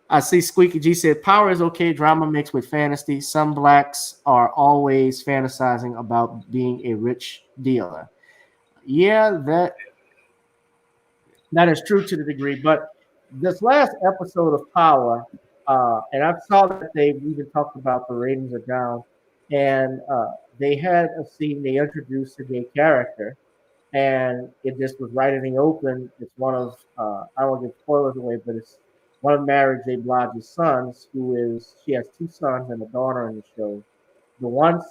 I see Squeaky G said, Power is okay, drama mixed with fantasy. Some blacks are always fantasizing about being a rich dealer. Yeah, that is true to the degree. But this last episode of Power, and I saw that they even talked about the ratings are down, and they had a scene, they introduced a gay character, and it just was right in the open. It's one of, I don't want to give spoilers away, but it's one of Mary J. Blige's sons, she has two sons and a daughter in the show. The one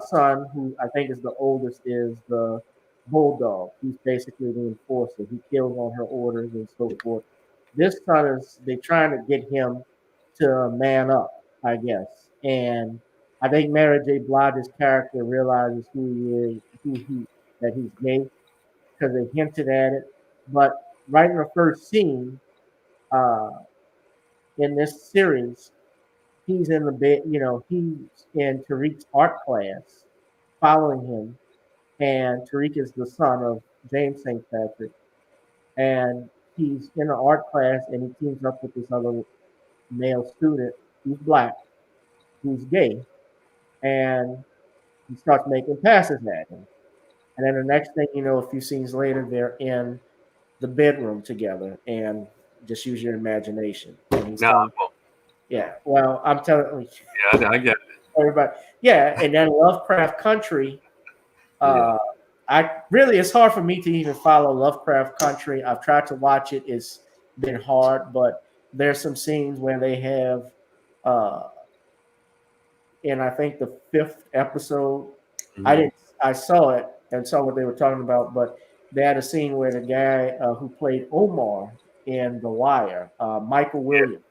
son, who I think is the oldest, is the bulldog. He's basically the enforcer. He kills on her orders and so forth. This son is they're trying to get him to man up, I guess. And I think Mary J. Blige's character realizes who he is, that he's gay, because they hinted at it. But right in the first scene, uh, in this series, he's in the bed, he's in Tariq's art class following him. And Tariq is the son of James St. Patrick. And he's in an art class and he teams up with this other male student who's black, who's gay. And he starts making passes at him. And then the next thing you know, a few scenes later, they're in the bedroom together. And just use your imagination. And he's yeah, well, I'm telling you. Yeah, I get it. Everybody, yeah, and then Lovecraft Country. It's hard for me to even follow Lovecraft Country. I've tried to watch it; it's been hard, but there's some scenes where they have, in I think the 5th episode, I saw it and saw what they were talking about, but they had a scene where the guy who played Omar in The Wire, Michael Williams,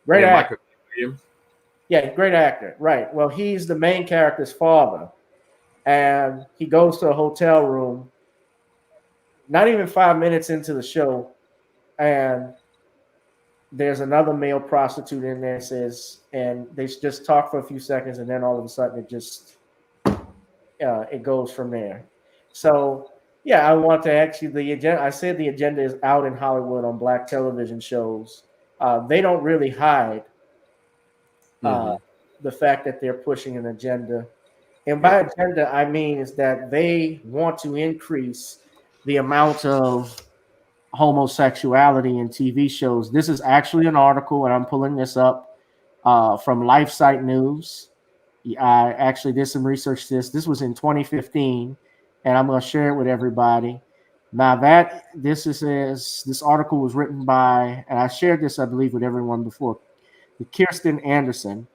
great actor. Michael Williams. Yeah, great actor. Right. Well, he's the main character's father. And he goes to a hotel room, not even 5 minutes into the show, and there's another male prostitute in there, and they just talk for a few seconds, and then all of a sudden it goes from there. So, yeah, I want to actually, I said the agenda is out in Hollywood on black television shows. They don't really hide the fact that they're pushing an agenda. And by agenda, I mean is that they want to increase the amount of homosexuality in TV shows. This is actually an article, and I'm pulling this up from LifeSite News. I actually did some research. This was in 2015, and I'm going to share it with everybody. Now this article was written by, and I shared this, I believe, with everyone before, Kirsten Anderson.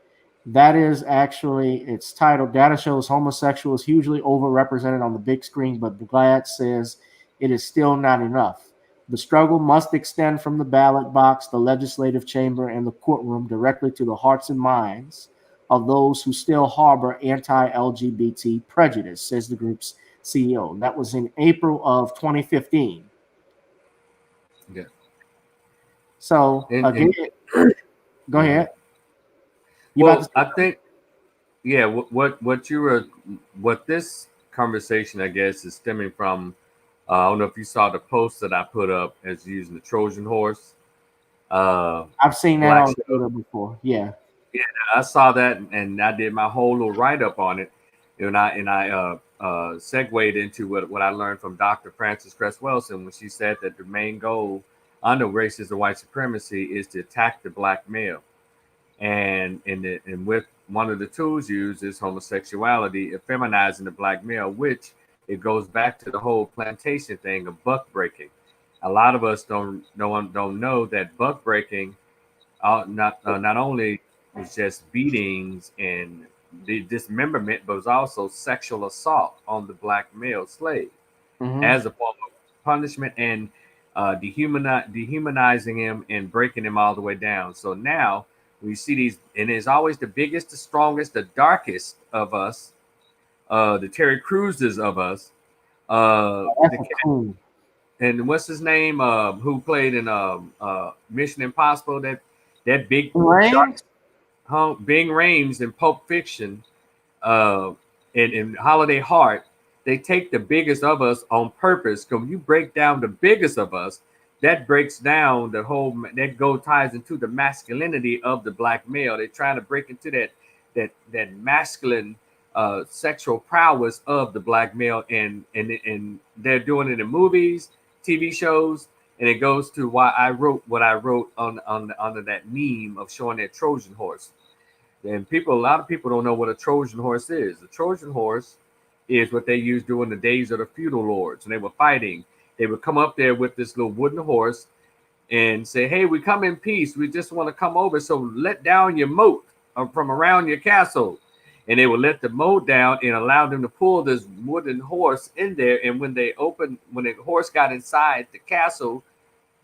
That is actually, it's titled, Data Shows Homosexuals Hugely Overrepresented on the Big Screen, but Glad says it is still not enough. The struggle must extend from the ballot box, the legislative chamber, and the courtroom directly to the hearts and minds of those who still harbor anti-LGBT prejudice, says the group's CEO. That was in April of 2015. Yeah. So, go ahead. Well, I think, what this conversation, I guess, is stemming from. I don't know if you saw the post that I put up as using the Trojan horse. I've seen that on Twitter before. Yeah, I saw that, and I did my whole little write up on it, and I segued into what I learned from Dr. Frances Cress Welsing when she said that the main goal under racism and white supremacy is to attack the black male. And with one of the tools used is homosexuality, effeminizing the black male, which it goes back to the whole plantation thing of buck breaking. A lot of us don't know that buck breaking not only is just beatings and the dismemberment, but was also sexual assault on the black male slave as a form of punishment and dehumanizing him and breaking him all the way down. So now we see these, and it's always the biggest, the strongest, the darkest of us, the Terry Cruzes of us, Coon. And what's his name? Who played in Mission Impossible? That big Bing Rames in Pulp Fiction, in Holiday Heart. They take the biggest of us on purpose. Because when you break down the biggest of us, that breaks down the whole, ties into the masculinity of the black male. They're trying to break into that masculine sexual prowess of the black male, and they're doing it in movies, TV shows, And it goes to why I wrote what I wrote on under that meme of showing that Trojan horse. And a lot of people don't know what a Trojan horse is. The Trojan horse is what they used during the days of the feudal lords, and they were fighting. They would come up there with this little wooden horse and say, "Hey, we come in peace. We just want to come over. So let down your moat from around your castle." And they would let the moat down and allow them to pull this wooden horse in there. And when the horse got inside the castle,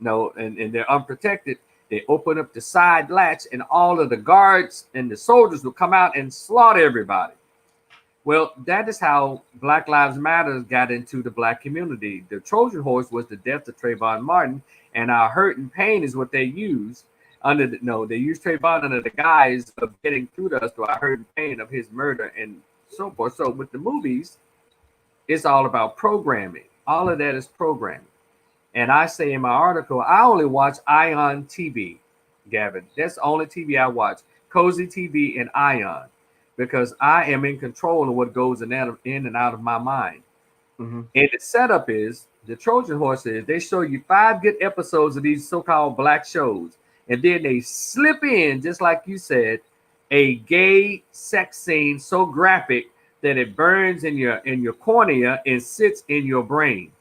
and they're unprotected, they open up the side latch, and all of the guards and the soldiers would come out and slaughter everybody. Well, that is how Black Lives Matter got into the Black community. The Trojan horse was the death of Trayvon Martin, and our hurt and pain is what they used. They used Trayvon under the guise of getting through to us to our hurt and pain of his murder and so forth. So with the movies, it's all about programming. All of that is programming. And I say in my article, I only watch Ion TV, Gavin. That's the only TV I watch. Cozy TV and Ion. Because I am in control of what goes in and out of my mind. Mm-hmm. And the setup is, the Trojan horse is, they show you 5 good episodes of these so-called black shows. And then they slip in, just like you said, a gay sex scene so graphic that it burns in your cornea and sits in your brain.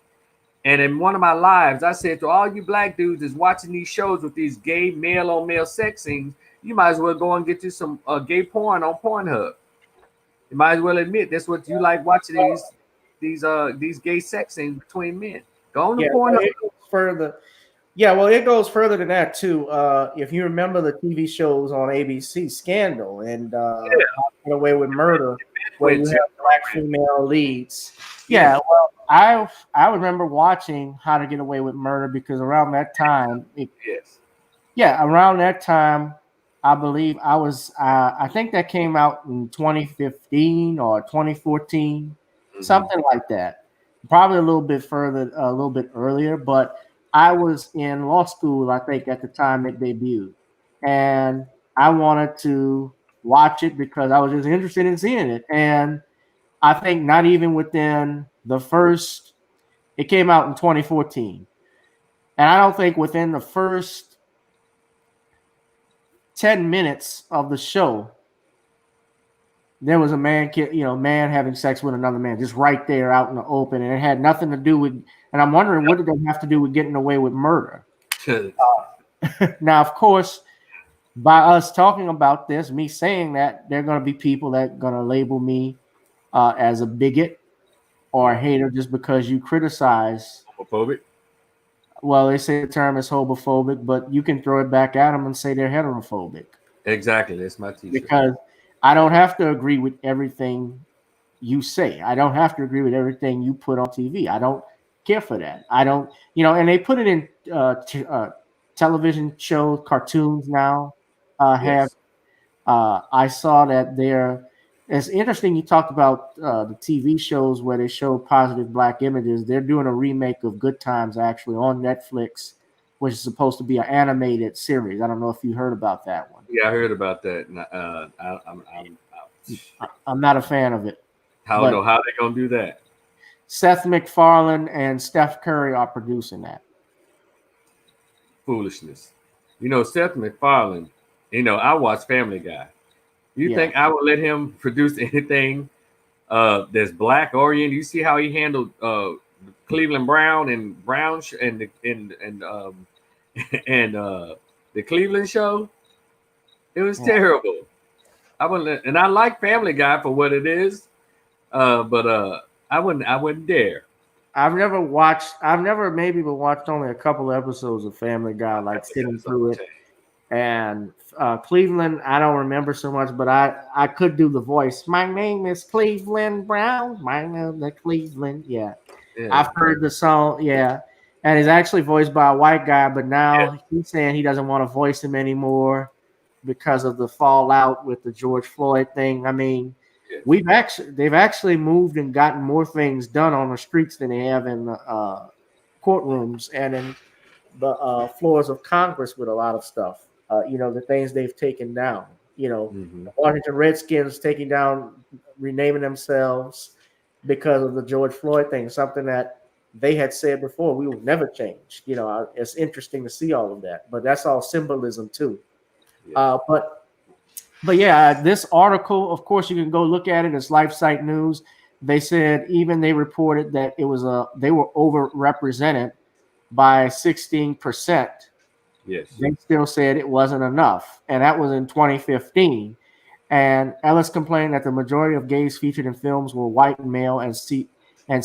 And in one of my lives, I said to all you black dudes that's watching these shows with these gay male-on-male sex scenes, you might as well go and get you some gay porn on Pornhub. You might as well admit that's what you like, watching these gay sex scenes between men. Go on to Pornhub. It goes further. Yeah, well, it goes further than that too. If you remember the TV shows on ABC, Scandal and Get Away with Murder, where you have black female leads. Yeah, well, I remember watching How to Get Away with Murder because around that time, around that time, I believe I think that came out in 2015 or 2014, something like that. Probably a little bit further, a little bit earlier, but I was in law school, I think, at the time it debuted. And I wanted to watch it because I was just interested in seeing it. And I think not even within it came out in 2014. And I don't think within the first 10 minutes of the show, there was a man having sex with another man, just right there out in the open. And it had nothing to do with, and I'm wondering, what did they have to do with getting away with murder? Now, of course, by us talking about this, me saying that, there are going to be people that are going to label me as a bigot or a hater just because you criticize. Homophobic? Well, they say the term is homophobic, but you can throw it back at them and say they're heterophobic. Exactly. That's my t-shirt. Because I don't have to agree with everything you say. I don't have to agree with everything you put on TV. I don't care for that. I don't, and they put it in television shows, cartoons now. I saw that it's interesting you talked about the TV shows where they show positive black images. They're doing a remake of Good Times actually on Netflix, which is supposed to be an animated series. I don't know if you heard about that one. Yeah, I heard about that. I'm not a fan of it. I don't know how they're going to do that. Seth MacFarlane and Steph Curry are producing that. Foolishness. Seth MacFarlane, I watch Family Guy. You think I would let him produce anything that's black oriented? You see how he handled Cleveland Brown and Brown and the Cleveland show? It was terrible. I wouldn't, and I like Family Guy for what it is, but I wouldn't dare. I've never maybe but watched only a couple of episodes of Family Guy, like sitting through it. And Cleveland, I don't remember so much, but I could do the voice. My name is Cleveland Brown. My name is Cleveland. Yeah. I've heard the song. Yeah. And it's actually voiced by a white guy, but now he's saying he doesn't want to voice him anymore because of the fallout with the George Floyd thing. I mean, they've actually moved and gotten more things done on the streets than they have in the courtrooms and in the floors of Congress with a lot of stuff. The things they've taken down. The Washington Redskins taking down, renaming themselves because of the George Floyd thing. Something that they had said before, we will never change. It's interesting to see all of that, but that's all symbolism too. But yeah, this article, of course, you can go look at it. It's LifeSite News. They said they reported that they were overrepresented by 16%. Yes. They still said it wasn't enough, and that was in 2015. And Ellis complained that the majority of gays featured in films were white and male, and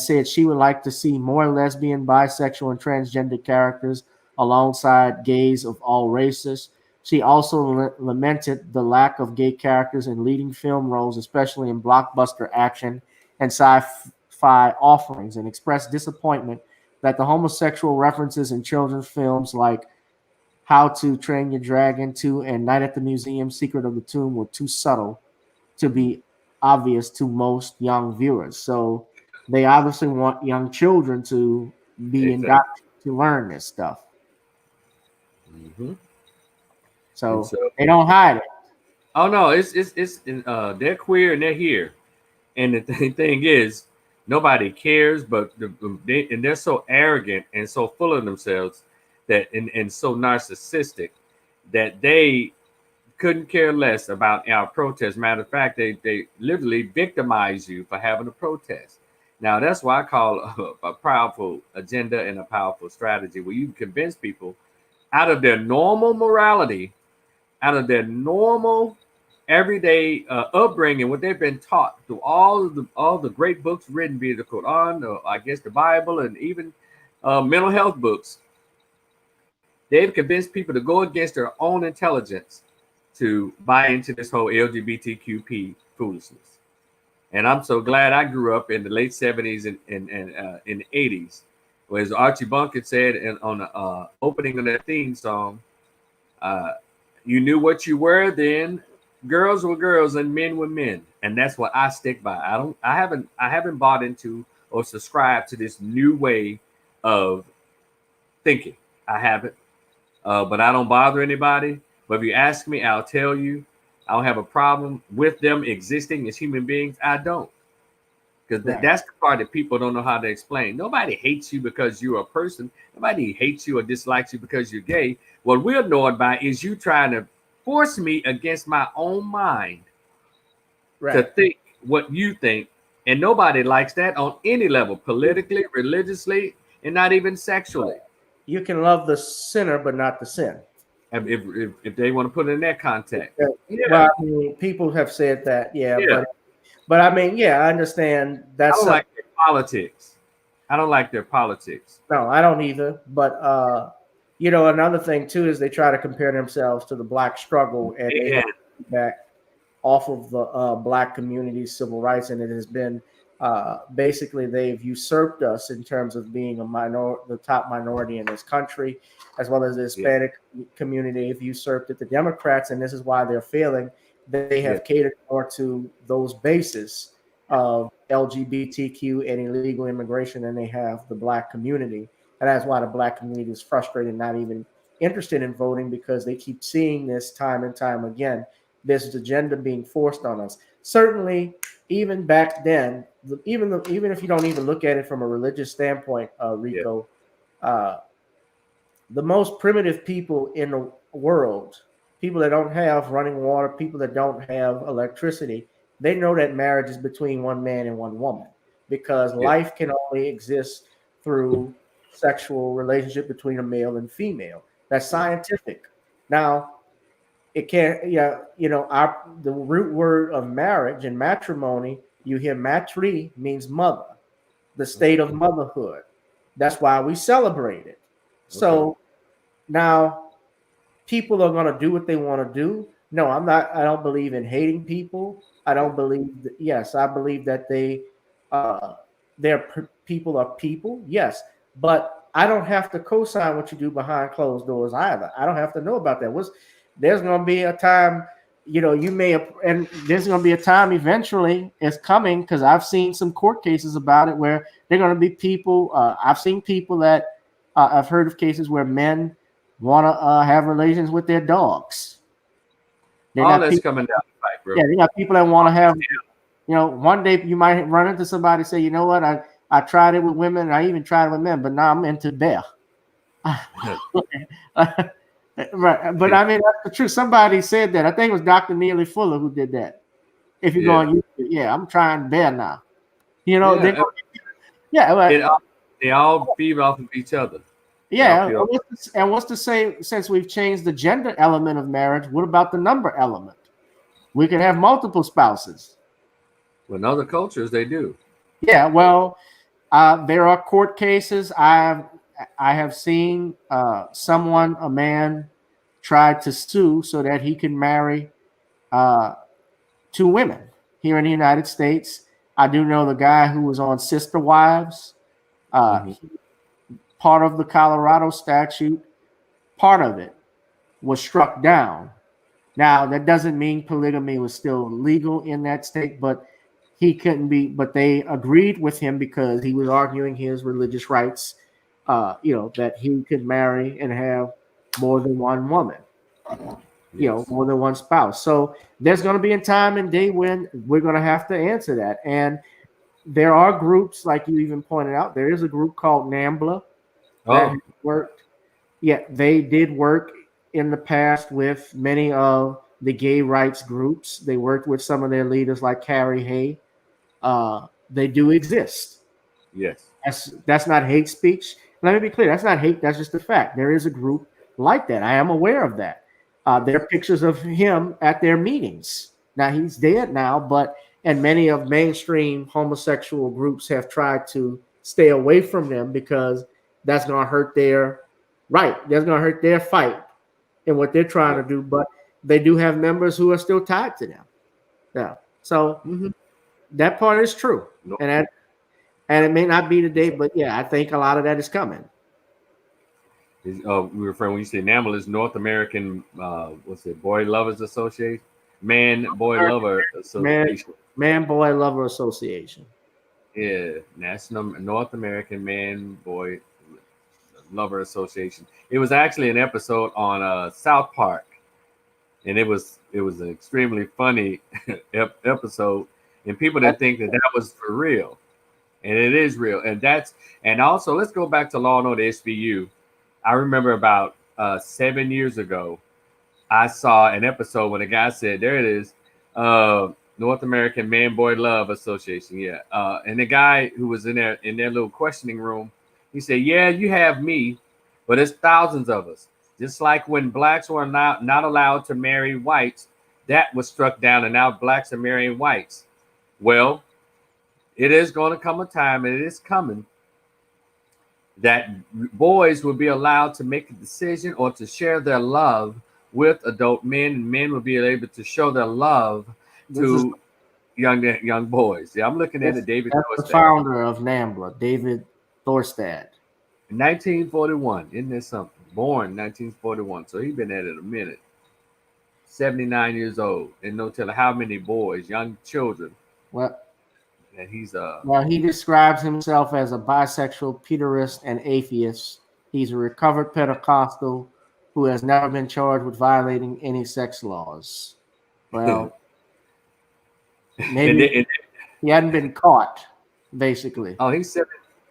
said she would like to see more lesbian, bisexual, and transgender characters alongside gays of all races. She also lamented the lack of gay characters in leading film roles, especially in blockbuster action and sci-fi offerings, and expressed disappointment that the homosexual references in children's films like How to Train Your Dragon 2 and Night at the Museum, Secret of the Tomb were too subtle to be obvious to most young viewers. So they obviously want young children to be indoctrinated to learn this stuff. Mm-hmm. So they don't hide it. Oh no, it's they're queer and they're here, and the thing is, nobody cares. But they're so arrogant and so full of themselves that and so narcissistic that they couldn't care less about our protest. Matter of fact, they literally victimize you for having a protest. Now that's why I call a powerful agenda and a powerful strategy, where you can convince people out of their normal morality, out of their normal everyday upbringing, what they've been taught through all the great books written, be it the Quran, or I guess the Bible, and even mental health books. They've convinced people to go against their own intelligence to buy into this whole LGBTQP foolishness. And I'm so glad I grew up in the late 70s and in the 80s, where as Archie Bunker said on the opening of that theme song, you knew what you were then. Girls were girls and men were men, and that's what I stick by. I haven't bought into or subscribed to this new way of thinking. I haven't, but I don't bother anybody. But if you ask me, I'll tell you. I don't have a problem with them existing as human beings. I don't, because that's the part that people don't know how to explain. Nobody hates you because you're a person. Nobody hates you or dislikes you because you're gay. What we're annoyed by is you trying to force me against my own mind to think what you think. And nobody likes that on any level, politically, religiously, and not even sexually. You can love the sinner, but not the sin. If they want to put it in that context. Well, I mean, people have said that, but I mean, I understand that's I don't like their politics. I don't like their politics. No, I don't either. But another thing too is they try to compare themselves to the Black struggle, and they have back off of the Black community's civil rights, and it has been basically they've usurped us in terms of being the top minority in this country, as well as the Hispanic community. They've usurped it. The Democrats, and this is why they're failing, they have catered more to those bases of LGBTQ and illegal immigration than they have the Black community. And that's why the Black community is frustrated, not even interested in voting, because they keep seeing this time and time again, this agenda being forced on us. Certainly, even back then, even if you don't even look at it from a religious standpoint, Rico, the most primitive people in the world, people that don't have running water, people that don't have electricity, they know that marriage is between one man and one woman, because life can only exist through sexual relationship between a male and female. That's scientific. Now, it can't, the root word of marriage and matrimony, you hear matri means mother, the state of motherhood. That's why we celebrate it. So now people are going to do what they want to do. No, I don't believe in hating people. I don't believe that, I believe that people are people. Yes. But I don't have to co-sign what you do behind closed doors either. I don't have to know about that. There's going to be a time, and there's going to be a time eventually it's coming, because I've seen some court cases about it where they're going to be people. I've seen people that I've heard of cases where men want to have relations with their dogs. All that's coming down the pipe, bro. Yeah, they got people that want to have, one day you might run into somebody and say, you know what, I I tried it with women. I even tried it with men, but now I'm into bear. Right, but I mean that's the truth. Somebody said that. I think it was Dr. Neely Fuller who did that. If you go on YouTube, yeah, I'm trying bear now. You know, they all feed off of each other. Yeah, and what's to say since we've changed the gender element of marriage? What about the number element? We can have multiple spouses. Well, in other cultures, they do. Yeah, well, there are court cases. I have seen a man, try to sue so that he can marry 2 women here in the United States. I do know the guy who was on Sister Wives. Part of the Colorado statute, part of it was struck down. Now, that doesn't mean polygamy was still legal in that state, but he couldn't be, but they agreed with him because he was arguing his religious rights, that he could marry and have more than one woman, more than one spouse. So there's going to be a time and day when we're going to have to answer that. And there are groups, like you even pointed out, there is a group called NAMBLA that worked. Yeah, they did work in the past with many of the gay rights groups. They worked with some of their leaders like Carrie Hay. They do exist. Yes. That's not hate speech. Let me be clear. That's not hate. That's just a fact. There is a group like that. I am aware of that. There are pictures of him at their meetings. Now, he's dead now, and many of mainstream homosexual groups have tried to stay away from them because that's going to hurt their right. That's going to hurt their fight and what they're trying to do. But they do have members who are still tied to them. Yeah. So that part is true. And it may not be today, but yeah, I think a lot of that is coming. We refer when you say NAMBLA is North American, Boy Lovers Association, Man Boy Lover Association. Man Boy Lover Association. Yeah, National North American Man Boy Lover Association. It was actually an episode on South Park, and it was an extremely funny episode, and people didn't think that was for real, and it is real, and also let's go back to Law and Order SVU. I remember about 7 years ago, I saw an episode when a guy said, "There it is, North American Man Boy Love Association." Yeah, and the guy who was in their little questioning room, he said, "Yeah, you have me, but it's thousands of us. Just like when blacks were not allowed to marry whites, that was struck down, and now blacks are marrying whites. Well, it is going to come a time, and it is coming, that boys will be allowed to make a decision or to share their love with adult men, and men will be able to show their love to young boys." Yeah, I'm looking at it. David Thorstad, the founder of NAMBLA, David Thorstad. 1941, isn't there something? Born 1941, so he's been at it a minute. 79 years old, and no telling how many boys, young children. Well, and he's he describes himself as a bisexual, pederast, and atheist. He's a recovered Pentecostal who has never been charged with violating any sex laws. Well, maybe he hadn't been caught, basically. Oh, he said,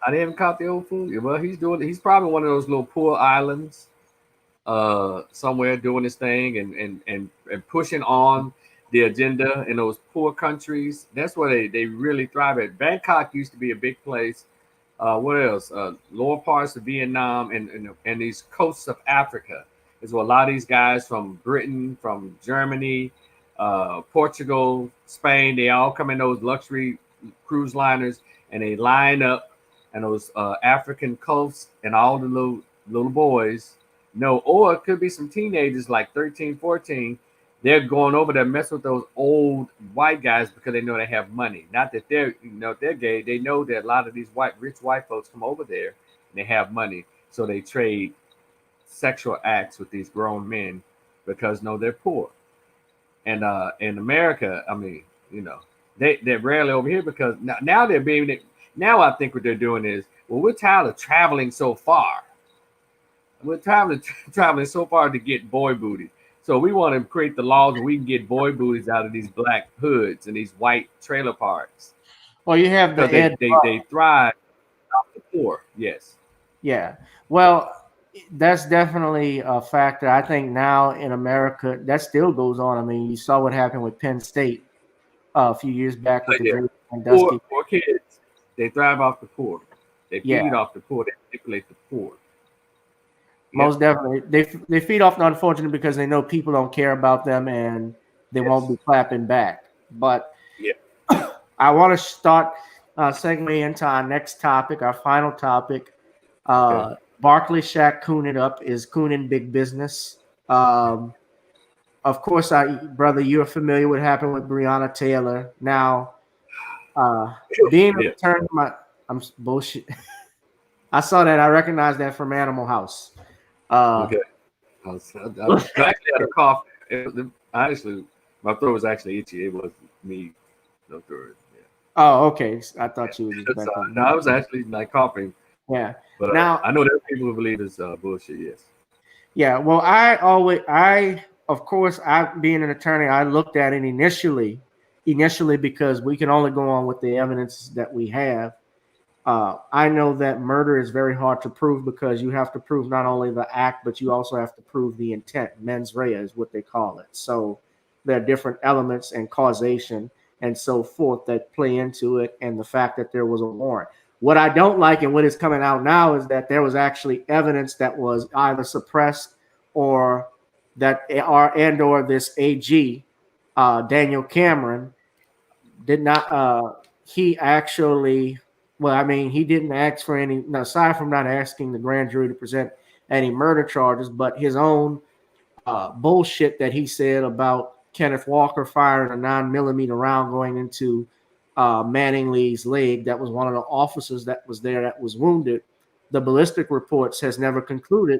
"I didn't caught the old fool." Well, he's probably one of those little poor islands somewhere doing his thing and pushing on the agenda in those poor countries. That's where they really thrive at. Bangkok used to be a big place. What else? Lower parts of Vietnam and these coasts of Africa is where a lot of these guys from Britain, from Germany, Portugal, Spain, they all come in those luxury cruise liners and they line up and those African coasts, and all the little boys or it could be some teenagers like 13, 14. They're going over there messing with those old white guys because they know they have money. Not that they're gay. They know that a lot of these rich white folks come over there and they have money. So they trade sexual acts with these grown men because they're poor. And in America, I mean, they're rarely over here because now they're being. Now I think what they're doing is, we're tired of traveling so far. We're traveling so far to get boy booty. So we want to create the laws where we can get boy booties out of these black hoods and these white trailer parks. Well, you have they thrive. poor. Yes. Yeah. Well, that's definitely a factor. I think now in America that still goes on. I mean, you saw what happened with Penn State a few years back with the Great Sandusky. Poor kids. They thrive off the poor. They feed off the poor. They manipulate the poor. Most definitely. They feed off the unfortunate because they know people don't care about them and they won't be clapping back. But I want to start segue into our next topic, our final topic. Barkley, Shaq, Coon it up. Is Coon in big business? Of course, brother, you're familiar with what happened with Breonna Taylor. Now, being a attorney, I'm bullshit. I saw that. I recognized that from Animal House. I was actually had a cough. Honestly, my throat was actually itchy. It was me. No throat. Yeah. Oh, okay. I thought you were just back no, I was actually like coughing. Yeah. But now I know there are people who believe it's bullshit. Yes. Yeah. Well, of course, being an attorney, I looked at it initially because we can only go on with the evidence that we have. I know that murder is very hard to prove because you have to prove not only the act, but you also have to prove the intent. Mens rea is what they call it. So there are different elements and causation and so forth that play into it, and the fact that there was a warrant. What I don't like and what is coming out now is that there was actually evidence that was either suppressed or or this AG, Daniel Cameron, did not. He actually. Well, I mean, he didn't ask for any, aside from not asking the grand jury to present any murder charges, but his own bullshit that he said about Kenneth Walker firing a 9mm round going into Manningly's leg. That was one of the officers that was there that was wounded. The ballistic reports has never concluded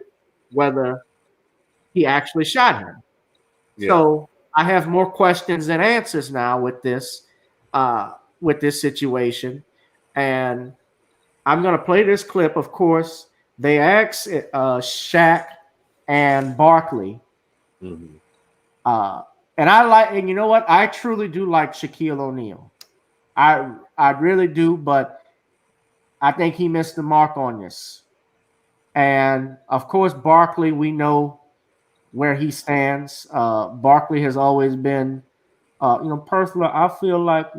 whether he actually shot him. Yeah. So I have more questions than answers now with this situation. And I'm going to play this clip. Of course, they asked Shaq and Barkley. Mm-hmm. And you know what? I truly do like Shaquille O'Neal. I really do, but I think he missed the mark on this. And of course, Barkley, we know where he stands. Barkley has always been, personally, I feel like,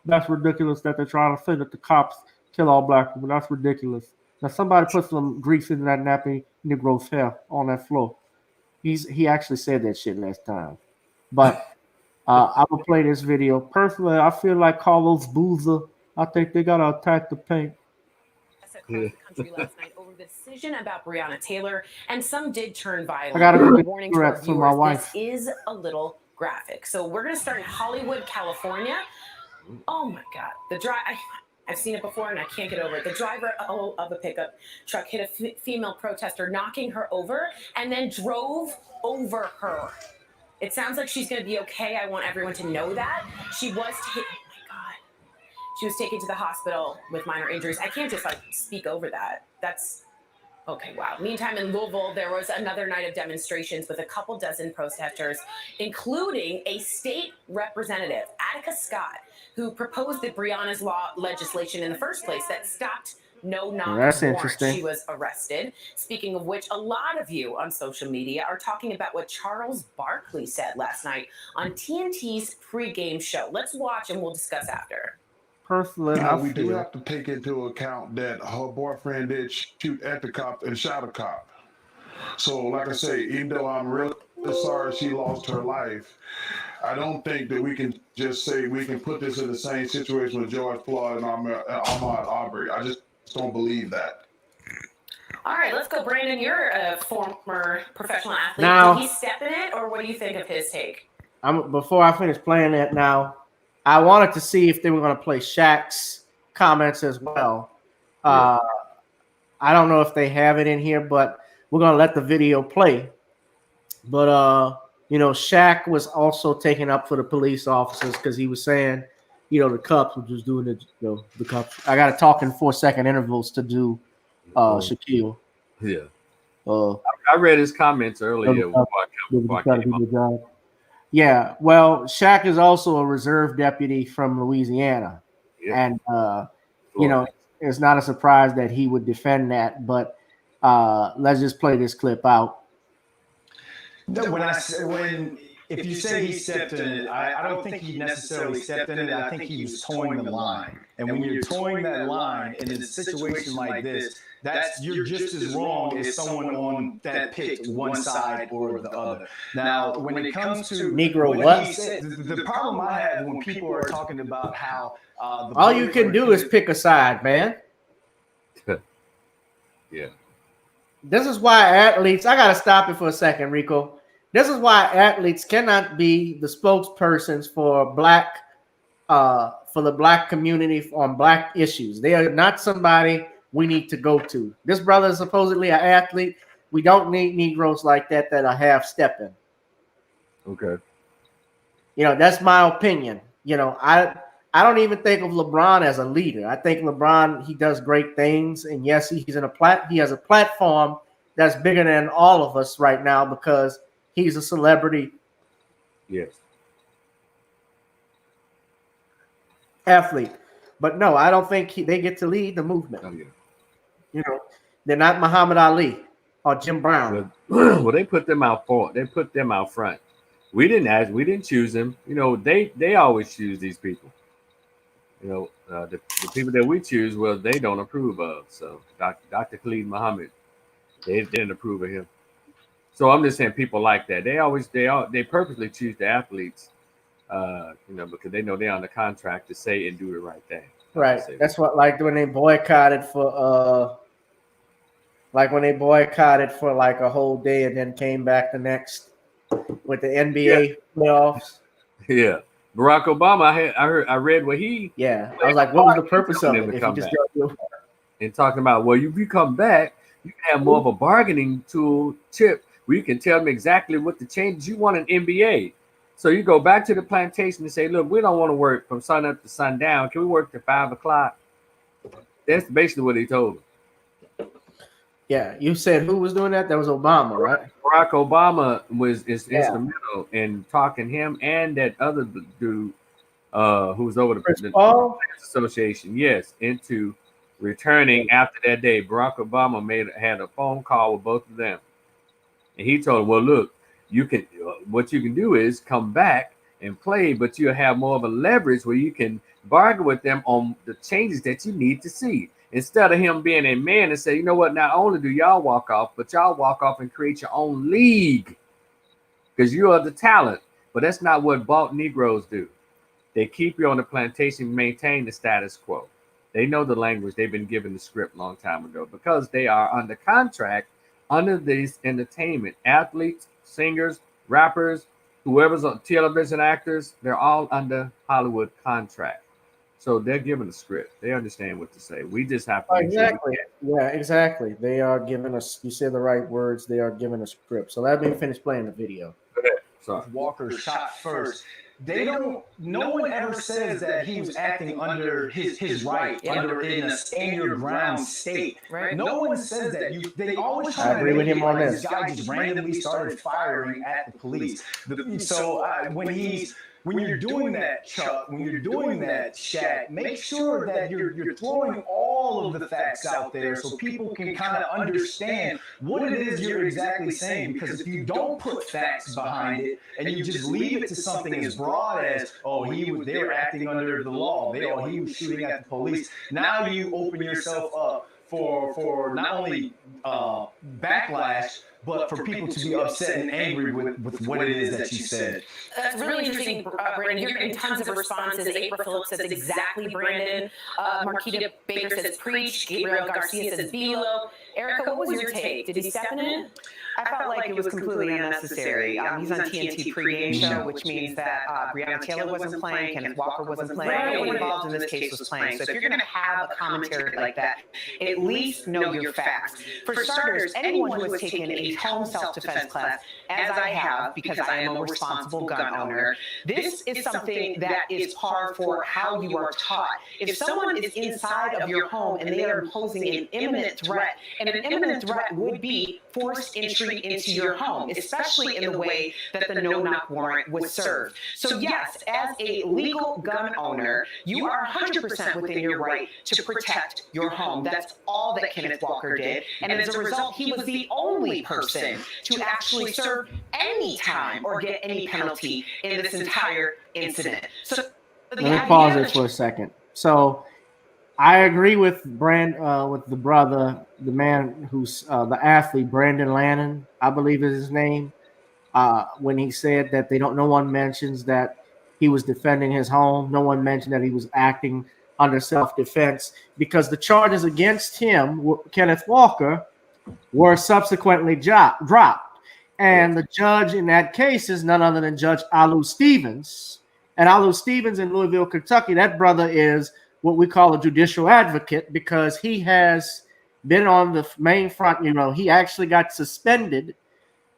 that's ridiculous that they're trying to say that the cops kill all black people. That's ridiculous. Now, somebody put some grease in that nappy Negro's hair on that floor. He actually said that shit last time. But I will play this video. Personally, I feel like Carlos Boozer, I think they got to attack the paint. Across the country last night over the decision about Breonna Taylor, and some did turn violent. I got a warning to our viewers, my wife. This is a little graphic. So we're going to start in Hollywood, California. Oh my God. I've seen it before and I can't get over it. The driver of a pickup truck hit a female protester, knocking her over, and then drove over her. It sounds like she's going to be okay. I want everyone to know that. She was taken to the hospital with minor injuries. I can't just speak over that. That's okay. Wow. Meantime, in Louisville, there was another night of demonstrations with a couple dozen protesters, including a state representative, Attica Scott, who proposed the Breonna's Law legislation in the first place that stopped no-knock warrants. She was arrested. Speaking of which, a lot of you on social media are talking about what Charles Barkley said last night on TNT's pregame show. Let's watch and we'll discuss after. Personally, we do have to take into account that her boyfriend did shoot at the cop and shot a cop. So, like I say, even though I'm really sorry she lost her life, I don't think that we can just say we can put this in the same situation with George Floyd and Ahmaud Arbery. I just don't believe that. All right, let's go, Brandon. You're a former professional athlete. Now, did he step in it, or what do you think of his take? Before I finish playing that now, I wanted to see if they were going to play Shaq's comments as well. I don't know if they have it in here, but we're going to let the video play. But, Shaq was also taken up for the police officers because he was saying, the cops were just doing it. The cops. I got to talk in 4-second intervals to do Shaquille. Yeah. I read his comments earlier. Yeah, well, Shaq is also a reserve deputy from Louisiana, and it's not a surprise that he would defend that. But let's just play this clip out. If you say he stepped in it, I don't think he necessarily stepped in it. I think he was towing the line. And when you're towing that line in a situation like this, you're just as wrong as someone on that picked one side or the other. Now, when it comes to Negro, what? The problem I have when people are talking about how all you can do is pick a side, man. Yeah. This is why athletes. I gotta stop it for a second, Rico. This is why athletes cannot be the spokespersons for the black community on black issues. They are not somebody we need to go to. This brother is supposedly an athlete. We don't need Negroes like that are half stepping. Okay. That's my opinion. I don't even think of LeBron as a leader. I think LeBron, he does great things, and yes, he has a platform that's bigger than all of us right now because he's a celebrity. Yes. Athlete. But no, I don't think they get to lead the movement. Oh, yeah. They're not Muhammad Ali or Jim Brown. Well, they put them out front. They put them out front. We didn't choose them. They always choose these people. The people that we choose, well, they don't approve of. So Dr. Khalid Muhammad, they didn't approve of him. So I'm just saying people like that. They purposely choose the athletes, because they know they're on the contract to say and do the right thing. Right. That's what, like when they boycotted for like a whole day and then came back the next with the NBA playoffs. Yeah. Barack Obama, I read what he. Yeah. I was like, what was the purpose of it? If you just and talking about, well, if you come back, you can have more of a bargaining tool chip where you can tell them exactly what the changes you want in NBA. So you go back to the plantation and say, look, we don't want to work from sun up to sundown. Can we work to 5 o'clock? That's basically what he told them. Yeah, you said who was doing that? That was Obama, right? Barack Obama was instrumental in talking him and that other dude who was over the Players Association, yes, into returning after that day. Barack Obama had a phone call with both of them, and he told them, well, look, what you can do is come back and play, but you'll have more of a leverage where you can bargain with them on the changes that you need to see. Instead of him being a man and say, you know what, not only do y'all walk off, but y'all walk off and create your own league because you are the talent. But that's not what bought Negroes do. They keep you on the plantation, maintain the status quo. They know the language. They've been given the script a long time ago because they are under contract under these entertainment. Athletes, singers, rappers, whoever's on television actors, they're all under Hollywood contract. So they're given a script. They understand what to say. We just have to. Exactly. Yeah, exactly. They are giving us, you said the right words, they are giving a script. So let me finish playing the video. Sorry. Walker shot first. No one ever says that he was acting under his right, in a stand your ground state. Right. No one says that. They always try to make it like this guy just randomly started firing at the police. When you're doing that, Chuck, when you're doing that, Shaq, make sure that you're throwing all of the facts out there so people can kind of understand what it is you're exactly saying. Because if you don't put facts behind it and you just leave it to something as broad as, they were acting under the law, he was shooting at the police, now you open yourself up for not only backlash, but for people to be upset and angry with what it is that you said. That's really interesting, Brandon. You're getting tons of responses. April Phillips says exactly, Brandon. Marquita Baker says preach. Gabriel Garcia says below. Erica, what was your take? Did he step in it? I felt like it was completely unnecessary. He's on TNT pregame show, which means that Breonna Taylor wasn't playing, Kenneth Walker wasn't playing, anyone involved in this case was playing. So if you're going to have a commentary like that, at least know your facts. For starters, anyone who has taken a a home self-defense class, as I have, because I am a responsible gun owner, this is something that is par for how you are taught. If someone is inside of your home and they are posing an imminent threat, and an imminent threat would be forced entry into your home, especially in the way that the no-knock warrant was served. So yes, as a legal gun owner, you are 100% within your right to protect your home. That's all that Kenneth Walker did. And as a result, he was the only person to actually serve any time or get any penalty in this entire incident. So let me pause this for a second. So I agree with with the brother, the man who's the athlete, Brandon Lannon, I believe is his name, when he said that no one mentions that he was defending his home. No one mentioned that he was acting under self-defense, because the charges against him, Kenneth Walker, were subsequently dropped. And the judge in that case is none other than Judge Alu Stevens. And Alu Stevens in Louisville, Kentucky, that brother is what we call a judicial advocate, because he has been on the main front. He actually got suspended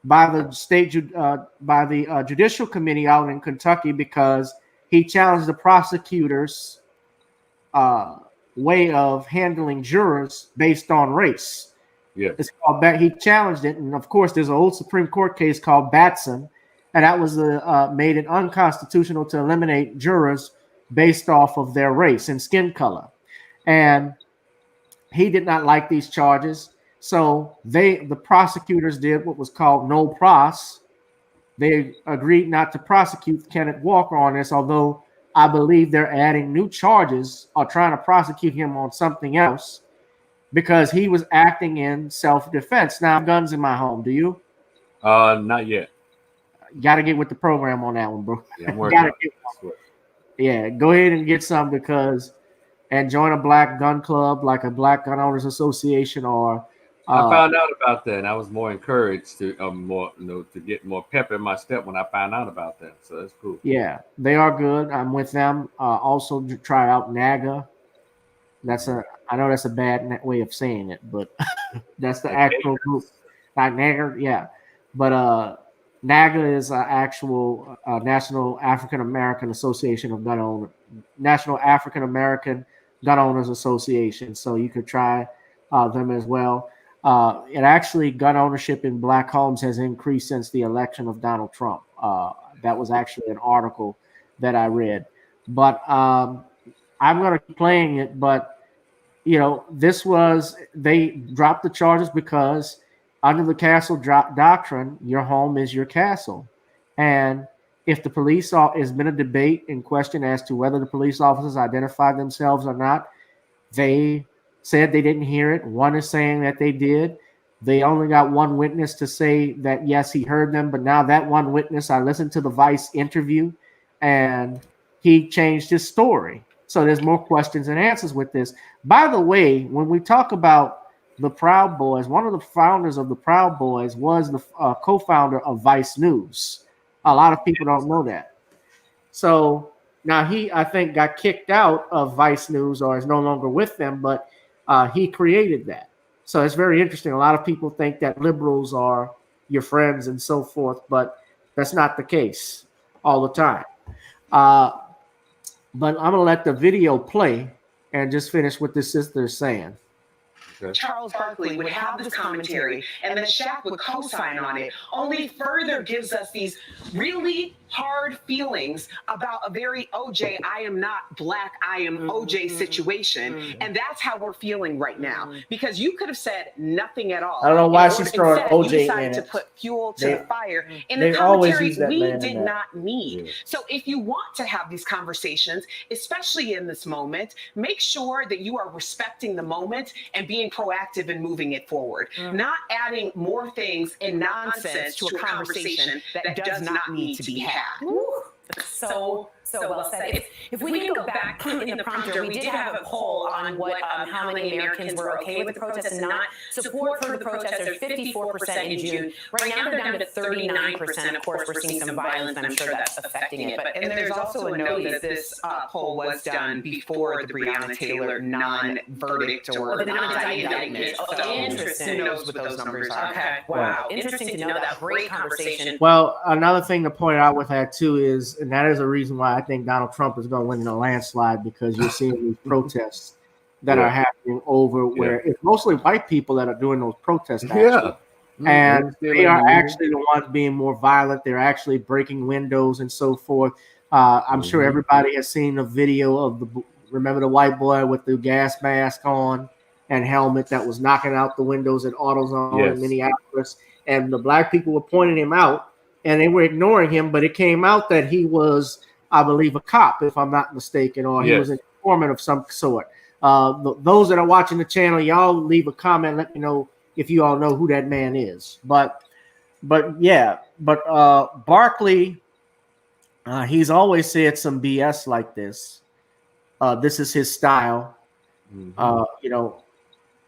by the judicial committee out in Kentucky because he challenged the prosecutor's way of handling jurors based on race. Yeah, it's called he challenged it, and of course, there's an old Supreme Court case called Batson, and that was made it unconstitutional to eliminate jurors based off of their race and skin color, and he did not like these charges. So the prosecutors did what was called no pros. They agreed not to prosecute Kenneth Walker on this, although I believe they're adding new charges or trying to prosecute him on something else because he was acting in self-defense. Now, I have guns in my home. Do you? Not yet. You got to get with the program on that one, bro. Yeah, I'm working on it. Yeah, go ahead and get some and join a black gun club like a Black Gun Owners Association or. I found out about that, and I was more encouraged to to get more pep in my step when I found out about that. So that's cool. Yeah, they are good. I'm with them. Also, try out NAGA. I know that's a bad way of saying it, but that's the actual group. Like NAGA, yeah. But NAGA is an actual National African American Association of Gun Owners, National African American Gun Owners Association. So you could try them as well. It actually, gun ownership in black homes has increased since the election of Donald Trump. That was actually an article that I read. But I'm going to keep playing it. But, they dropped the charges because under the castle doctrine, your home is your castle. And if the police there's been a debate in question as to whether the police officers identified themselves or not, they said they didn't hear it. One is saying that they did. They only got one witness to say that, yes, he heard them. But now that one witness, I listened to the Vice interview, and he changed his story. So there's more questions and answers with this. By the way, when we talk about the Proud Boys, one of the founders of the Proud Boys was the co-founder of Vice News. A lot of people don't know that. So now he, I think, got kicked out of Vice News or is no longer with them, but he created that. So it's very interesting. A lot of people think that liberals are your friends and so forth, but that's not the case all the time. But I'm going to let the video play and just finish what this sister is saying. Charles Barkley would have this commentary and that Shaq would co-sign on it only further gives us these really hard feelings about a very OJ, I am not black, I am OJ situation. And that's how we're feeling right now. Because you could have said nothing at all. I don't know why she's throwing OJ you decided to put fuel to the fire in the commentary we did not need. So if you want to have these conversations, especially in this moment, make sure that you are respecting the moment and being proactive in moving it forward. Not adding more things and nonsense to a conversation that does not need to be had. So so well said. If we can go back in the prompter, we did have a poll on what how many Americans were okay with the protests and not. Support for the protesters, 54% in June. Right now they're down to 39%. Of course, we're seeing some violence, and I'm sure that's affecting it. But And there's also a note that this poll was done before the Breonna Taylor non-verdict or the non-indictment. So Interesting. who knows what those numbers are? Okay. Wow. Interesting to know that. Great conversation. Well, another thing to point out with that too is, and that is a reason why I think Donald Trump is going to win in a landslide, because you're seeing these protests that are happening over where it's mostly white people that are doing those protests. And they are actually the ones being more violent. They're actually breaking windows and so forth. I'm sure everybody has seen a video of remember the white boy with the gas mask on and helmet that was knocking out the windows at AutoZone in Minneapolis. And the black people were pointing him out and they were ignoring him, but it came out that he was, I believe, a cop, if I'm not mistaken, or he was an informant of some sort. Those that are watching the channel, y'all leave a comment, let me know if you all know who that man is. But Barkley, he's always said some BS like this. This is his style. You know,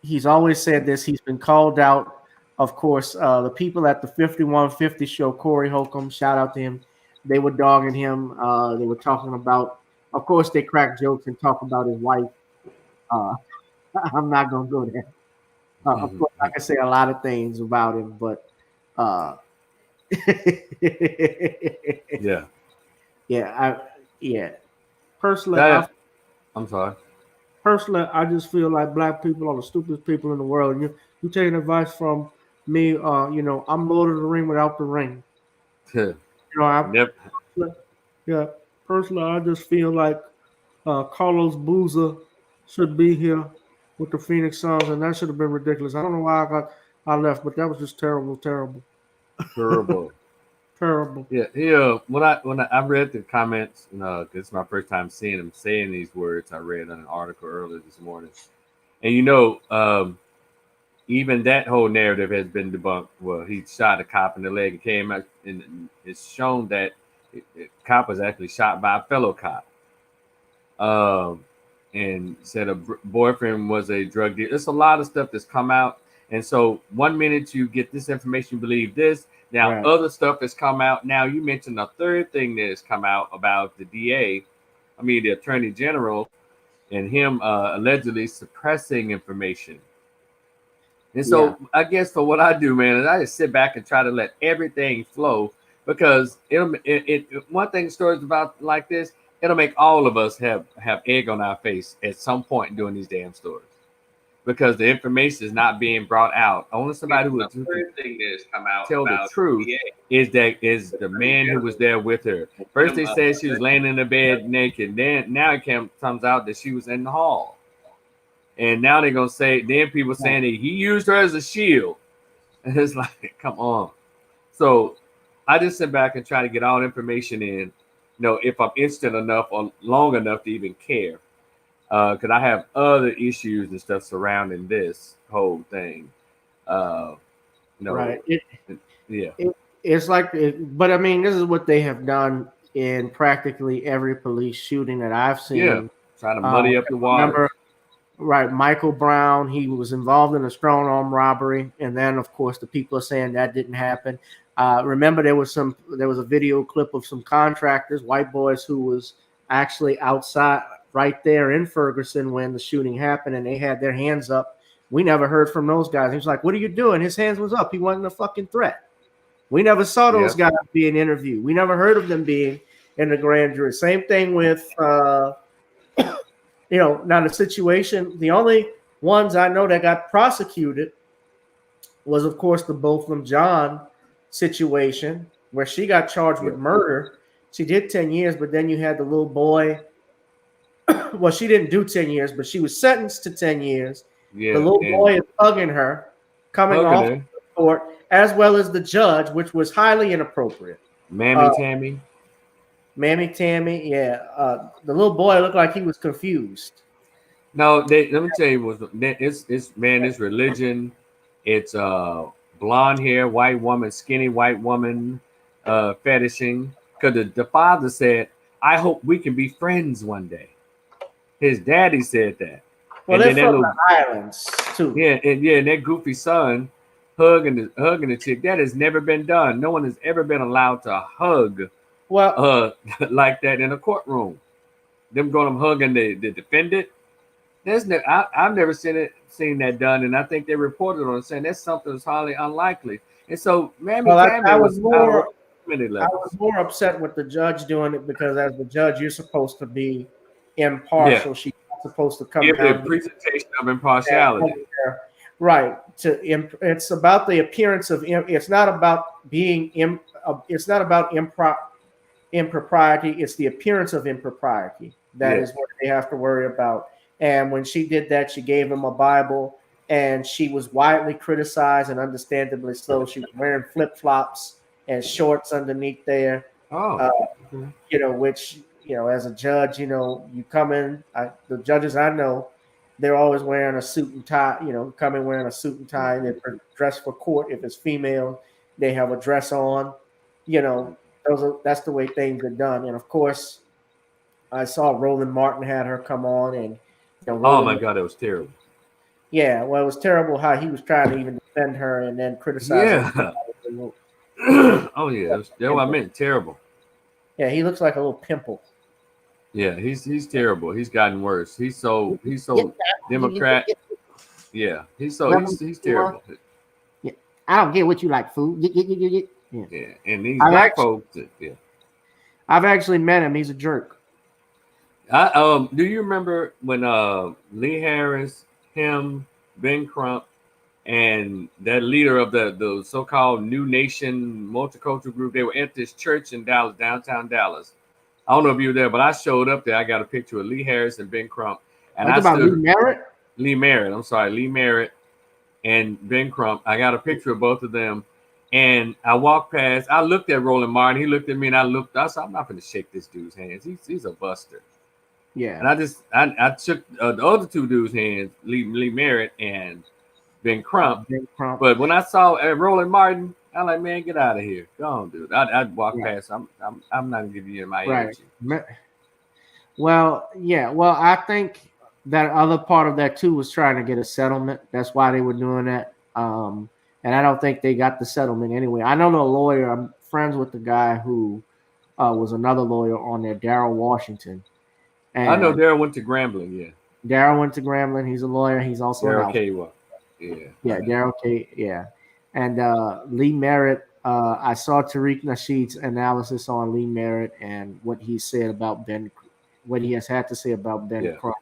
he's always said this. He's been called out. Of course, the people at the 5150 show, Corey Holcomb, shout out to him. They were dogging him. They were talking about, of course, they crack jokes and talk about his wife. I'm not going to go there. Of course, I can say a lot of things about him, but personally, I'm sorry. Personally, I just feel like black people are the stupidest people in the world. And you taking advice from me? You know, I'm Lord of the Ring without the ring. You know, personally, I just feel like Carlos Boozer should be here with the Phoenix Suns, and that should have been ridiculous. I don't know why I left, but that was just terrible. Yeah. When I read the comments, it's my first time seeing him saying these words. I read an article earlier this morning, and even that whole narrative has been debunked. Well, he shot a cop in the leg and came out, and it's shown that the cop was actually shot by a fellow cop. And said a boyfriend was a drug dealer. There's a lot of stuff that's come out. And so 1 minute you get this information, you believe this. Now other stuff has come out. Now you mentioned a third thing that has come out about the the Attorney General, and him allegedly suppressing information. And so I guess for what I do, man, is I just sit back and try to let everything flow, because one thing stories about like this, it'll make all of us have egg on our face at some point during these damn stories, because the information is not being brought out. Only somebody who would tell the truth is the man who was there with her. First they said she was laying in the bed naked. Then now it comes out that she was in the hall. And now they're gonna say, then people saying that he used her as a shield. And it's like, come on. So I just sit back and try to get all the information in. If I'm instant enough or long enough to even care, because I have other issues and stuff surrounding this whole thing. Right. It's like, but I mean, this is what they have done in practically every police shooting that I've seen. Yeah, trying to muddy up the water. Right, Michael Brown, he was involved in a strong arm robbery, and then of course the people are saying that didn't happen. Remember, there was a video clip of some contractors, white boys, who was actually outside right there in Ferguson when the shooting happened, and they had their hands up. We never heard from those guys. He was like, "What are you doing?" His hands was up. He wasn't a fucking threat. We never saw those guys being interviewed. We never heard of them being in the grand jury. Same thing with now the situation, the only ones I know that got prosecuted was, of course, the Botham Jean situation, where she got charged with murder. She did 10 years, but then you had the little boy. Well, she didn't do 10 years, but she was sentenced to 10 years. The little boy is hugging her, coming off the court, as well as the judge, which was highly inappropriate. Mammy Tammy, the little boy looked like he was confused. No, let me tell you, it's religion. It's blonde hair, white woman, skinny white woman, fetishing. Because the father said, I hope we can be friends one day. His daddy said that. Well, and they're from the islands too. And that goofy son hugging the chick. That has never been done. No one has ever been allowed to hug like that in a courtroom. Them going hugging the defendant. I've never seen that done, and I think they reported on it saying that's something that's highly unlikely. And so, I was more upset with the judge doing it because as the judge, you're supposed to be impartial. Yeah. She's not supposed to come down. A presentation of impartiality. Right. It's about the appearance of. It's not about being. It's not about impropriety. It's the appearance of impropriety. That is what they have to worry about. And when she did that, she gave him a Bible, and she was widely criticized, and understandably so. She was wearing flip-flops and shorts underneath there. Which, as a judge, you come in, the judges I know, they're always wearing a suit and tie, come in wearing a suit and tie. They're dressed for court. If it's female, they have a dress on. That's the way things are done. And, of course, I saw Roland Martin had her come on, and oh my God, that was terrible. Yeah, well, it was terrible how he was trying to even defend her and then criticize her. Oh yeah, that's what I meant. Terrible. Yeah, he looks like a little pimple. Yeah, he's terrible. He's gotten worse. He's so Democrat. Yeah, he's terrible. Yeah, I don't get what you like, food. Yeah, and these black folks. Yeah, I've actually met him. He's a jerk. Do you remember when Lee Harris, him, Ben Crump, and that leader of the so-called New Nation multicultural group, they were at this church in Dallas, downtown Dallas. I don't know if you were there, but I showed up there. I got a picture of Lee Harris and Ben Crump. And Lee Merritt? Lee Merritt and Ben Crump. I got a picture of both of them. And I walked past. I looked at Roland Martin. He looked at me, and I said, I'm not going to shake this dude's hands. He's a buster. Yeah. And I shook the other two dudes' hands, Lee Merritt and Ben Crump. But when I saw Roland Martin, I'm like, man, get out of here. Go on, dude. I'd walk past. I'm not gonna give you my energy. Well, yeah. Well, I think that other part of that too was trying to get a settlement. That's why they were doing that. And I don't think they got the settlement anyway. I know the lawyer. I'm friends with the guy who was another lawyer on there, Darrell Washington. And I know Darrell went to Grambling. Yeah. Darrell went to Grambling. He's a lawyer. He's also Darrell K. Yeah, Darrell K. Yeah. And Lee Merritt, I saw Tariq Nasheed's analysis on Lee Merritt and what he said about what he has had to say about Ben Crump.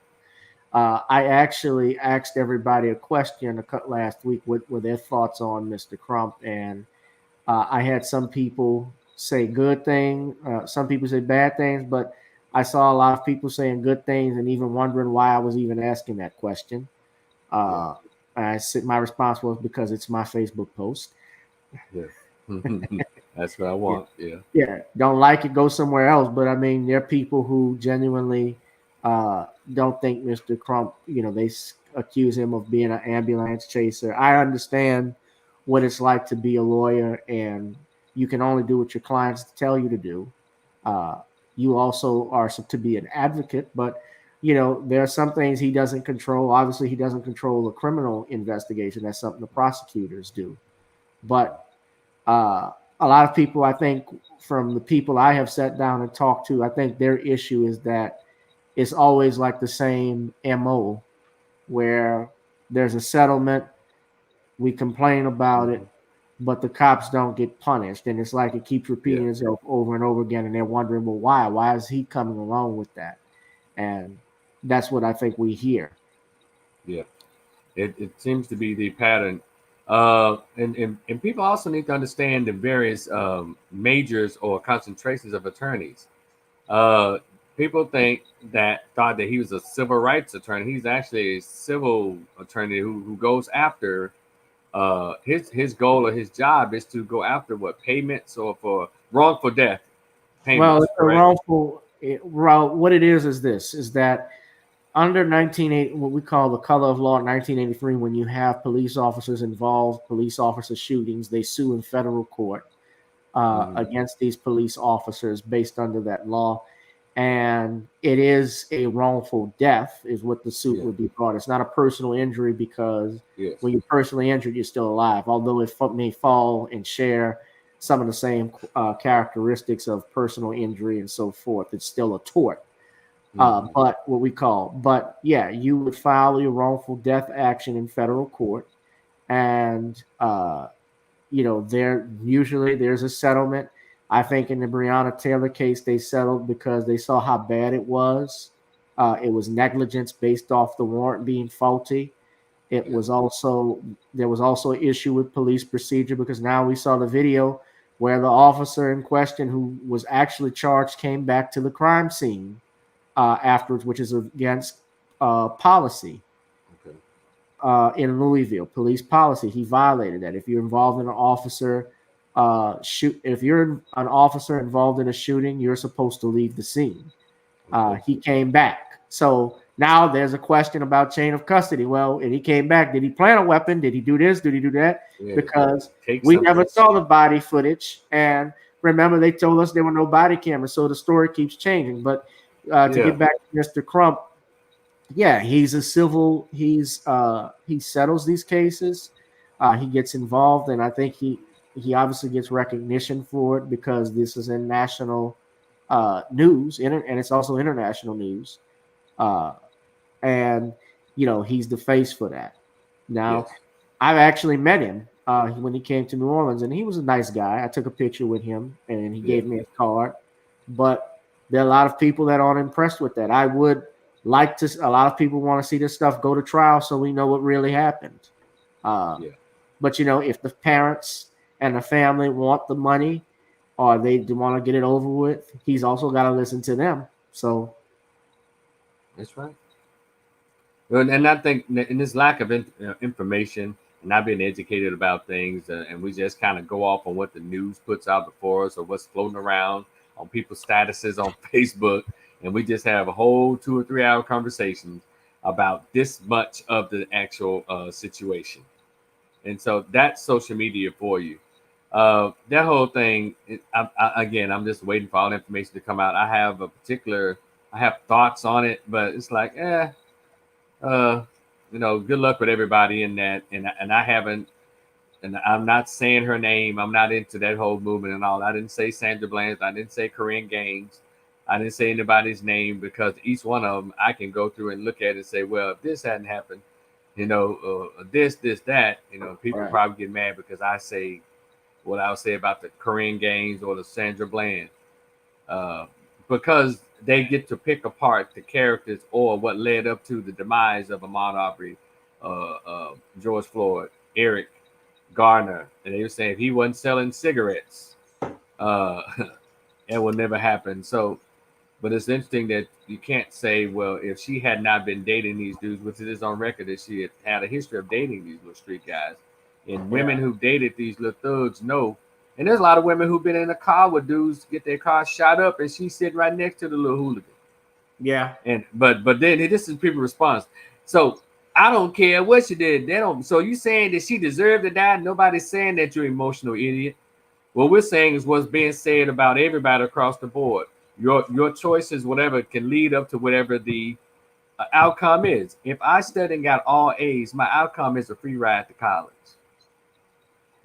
I actually asked everybody a question last week. What were their thoughts on Mr. Crump? And I had some people say good things, some people say bad things, but I saw a lot of people saying good things and even wondering why I was even asking that question. My response was because it's my Facebook post. Yeah. That's what I want. Yeah. Yeah. Don't like it, go somewhere else. But I mean, there are people who genuinely don't think Mr. Crump, they accuse him of being an ambulance chaser. I understand what it's like to be a lawyer, and you can only do what your clients tell you to do. You also are to be an advocate, but there are some things he doesn't control. Obviously, he doesn't control the criminal investigation. That's something the prosecutors do. But a lot of people, I think, from the people I have sat down and talked to, I think their issue is that it's always like the same MO where there's a settlement, we complain about it, but the cops don't get punished. And it's like it keeps repeating itself over and over again. And they're wondering, well, why? Why is he coming along with that? And that's what I think we hear. Yeah, it seems to be the pattern. And people also need to understand the various majors or concentrations of attorneys. People thought that he was a civil rights attorney. He's actually a civil attorney who goes after his goal or his job is to go after payments or for wrongful death payments. Well, it's a wrongful. What it is that under 1980, what we call the color of law, 1983, when you have police officers involved, police officer shootings, they sue in federal court against these police officers based under that law. and it is a wrongful death is what the suit would be called. It's not a personal injury because when you're personally injured, you're still alive, although it may fall and share some of the same characteristics of personal injury and so forth. It's still a tort. But you would file your wrongful death action in federal court, and there's a settlement. I think in the Breonna Taylor case, they settled because they saw how bad it was. It was negligence based off the warrant being faulty. There was also an issue with police procedure because now we saw the video where the officer in question who was actually charged came back to the crime scene afterwards, which is against policy. In Louisville, police policy. He violated that. If you're involved in an officer if you're an officer involved in a shooting, you're supposed to leave the scene. He came back. So now there's a question about chain of custody. Well, and he came back. Did he plant a weapon? Did he do this? Did he do that? Because we never saw the body footage. And remember, they told us there were no body cameras. So the story keeps changing. But to get back to Mr. Crump, he's a civil. He settles these cases. He gets involved, and I think he obviously gets recognition for it because this is in national news, and it's also international news. And he's the face for that. Now, I've actually met him when he came to New Orleans, and he was a nice guy. I took a picture with him, and he gave me a card. But there are a lot of people that aren't impressed with that. I would like to. A lot of people want to see this stuff go to trial so we know what really happened. But if the parents and the family want the money, or they want to get it over with, he's also got to listen to them. So that's right. And I think in this lack of information and not being educated about things, and we just kind of go off on what the news puts out before us or what's floating around on people's statuses on Facebook, and we just have a whole 2 or 3 hour conversations about this much of the actual situation. And so that's social media for you. That whole thing, I'm just waiting for all the information to come out. I have thoughts on it, but it's like, good luck with everybody in that. And I haven't, and I'm not saying her name. I'm not into that whole movement and all. I didn't say Sandra Bland. I didn't say Corinne Gaines. I didn't say anybody's name because each one of them I can go through and look at it and say, well, if this hadn't happened, this, that, people probably get mad because I say what I would say about the Corinne Gaines or the Sandra Bland, because they get to pick apart the characters or what led up to the demise of Ahmaud Arbery, George Floyd, Eric Garner, and they were saying if he wasn't selling cigarettes, it would never happen. So, but it's interesting that you can't say, well, if she had not been dating these dudes, which it is on record that she had a history of dating these little street guys, and women who dated these little thugs know. And there's a lot of women who've been in a car with dudes get their car shot up, and she's sitting right next to the little hooligan. Yeah. And but then this is people's response. So I don't care what she did. They don't. So you saying that she deserved to die? Nobody's saying that, you're an emotional idiot. What we're saying is what's being said about everybody across the board. Your choices, whatever, can lead up to whatever the outcome is. If I studied and got all A's, my outcome is a free ride to college.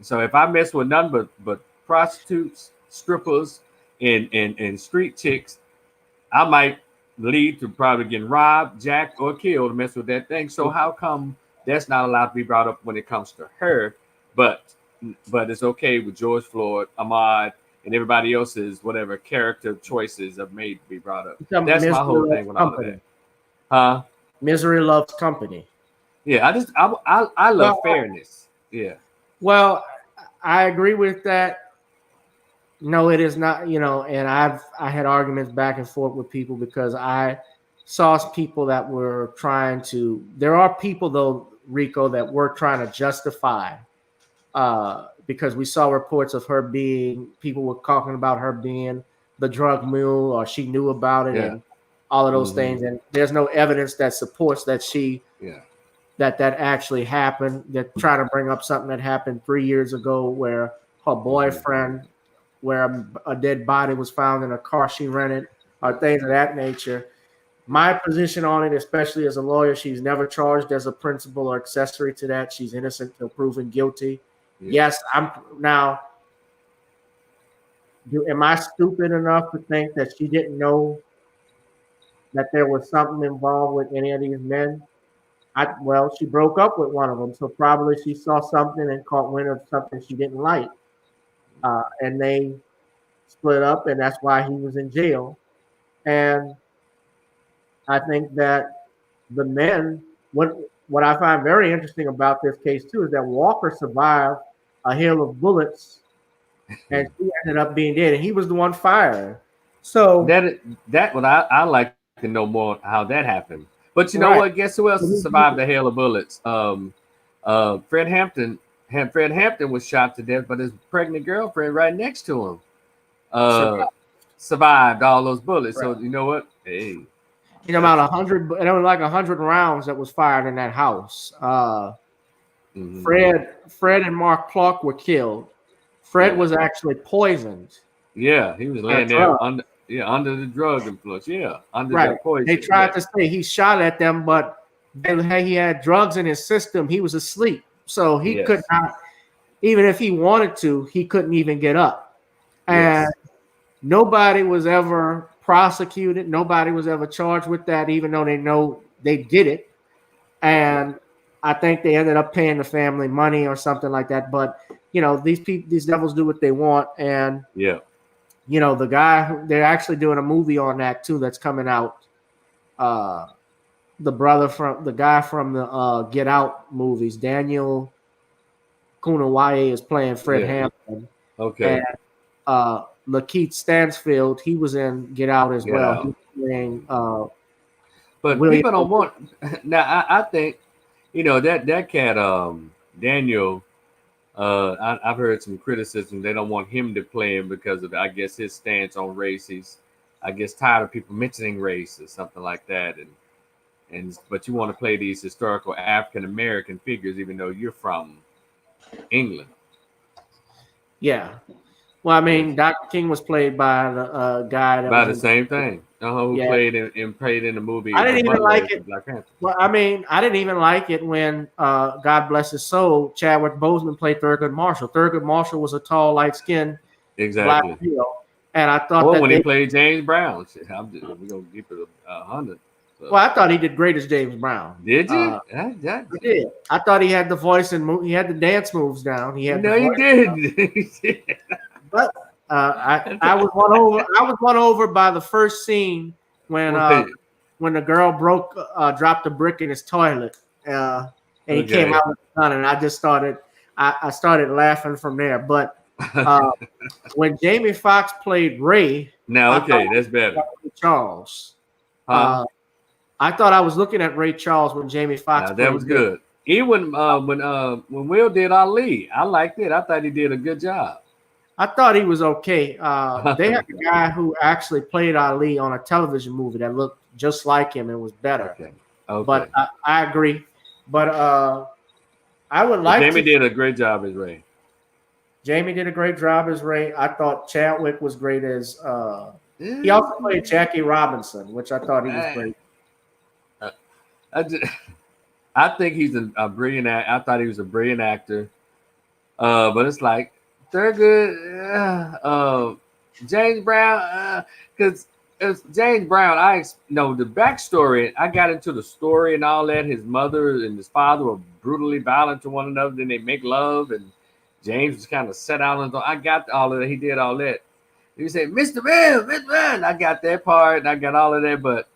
So if I mess with none but prostitutes, strippers, and street chicks, I might lead to probably getting robbed, jacked, or killed to mess with that thing. So how come that's not allowed to be brought up when it comes to her, but it's okay with George Floyd, Ahmaud, and everybody else's whatever character choices are made to be brought up? That's my whole thing with all of that. Misery loves company. Yeah, I love fairness. Yeah. Well, I agree with that. No, it is not, and I had arguments back and forth with people because I saw people that were trying to, there are people though, Rico, that were trying to justify because we saw reports of her people were talking about her being the drug mule or she knew about it and all of those things. And there's no evidence that supports that that actually happened. They're trying to bring up something that happened 3 years ago where her boyfriend, where a dead body was found in a car she rented or things of that nature. My position on it, especially as a lawyer, she's never charged as a principal or accessory to that. She's innocent until proven guilty. Yes, I'm now. Am I stupid enough to think that she didn't know that there was something involved with any of these men? Well, she broke up with one of them, so probably she saw something and caught wind of something she didn't like, and they split up, and that's why he was in jail. And I think that the men, what I find very interesting about this case too, is that Walker survived a hail of bullets, and she ended up being dead, and he was the one firing. So that what I like to know more how that happened. But you know what? Guess who else survived the hail of bullets? Fred Hampton. Fred Hampton was shot to death, but his pregnant girlfriend right next to him survived all those bullets. Right. So you know what? Hey, you know about 100. There was like 100 rounds that was fired in that house. Fred and Mark Clark were killed. Fred was actually poisoned. Yeah, he was laying there under the drug influence. Yeah, under the poison. They tried to say he shot at them, but he had drugs in his system. He was asleep, so he could not. Even if he wanted to, he couldn't even get up. And nobody was ever prosecuted. Nobody was ever charged with that, even though they know they did it. And I think they ended up paying the family money or something like that. But you know, these devils do what they want, and you know, the guy, they're actually doing a movie on that too that's coming out. The guy from the Get Out movies, Daniel Kunawaye, is playing Fred Hampton. Okay. And Lakeith Stansfield, he was in Get Out as well. He's playing, but William people don't want. Now I think, you know, that cat Daniel. I've heard some criticism. They don't want him to play him because of, I guess, his stance on race. He's, I guess, tired of people mentioning race or something like that. But you want to play these historical African American figures, even though you're from England. Yeah. Well, I mean, Dr. King was played by the guy that by the same thing. Who played in the movie. I didn't even like it. Well, I mean, I didn't even like it when God bless his soul, Chadwick Boseman played Thurgood Marshall. Thurgood Marshall was a tall, light-skinned black male, and I thought when he played James Brown, we're gonna give it 100. So. Well, I thought he did great as James Brown. Did you? I did. I thought he had the voice and he had the dance moves down. He had. No, he did. But I was won over. I was won over by the first scene when the girl dropped a brick in his toilet, and he came out with a gun, and I just started. I started laughing from there. But when Jamie Foxx played Ray, that's better. Charles. I thought I was looking at Ray Charles when Jamie Foxx. That was good. Even when Will did Ali, I liked it. I thought he did a good job. I thought he was okay. They had a guy who actually played Ali on a television movie that looked just like him and was better. Okay. But I agree. But I would like. Jamie did a great job as Ray. Jamie did a great job as Ray. I thought Chadwick was great as. He also played Jackie Robinson, which I thought he was great. I think he's a brilliant actor. I thought he was a brilliant actor. But it's like Thurgood, James Brown, because James Brown, I know the backstory. I got into the story and all that. His mother and his father were brutally violent to one another. Then they make love, and James was kind of set out on. I got all of that. He did all that. He said, "Mr. Man." I got that part, and I got all of that. But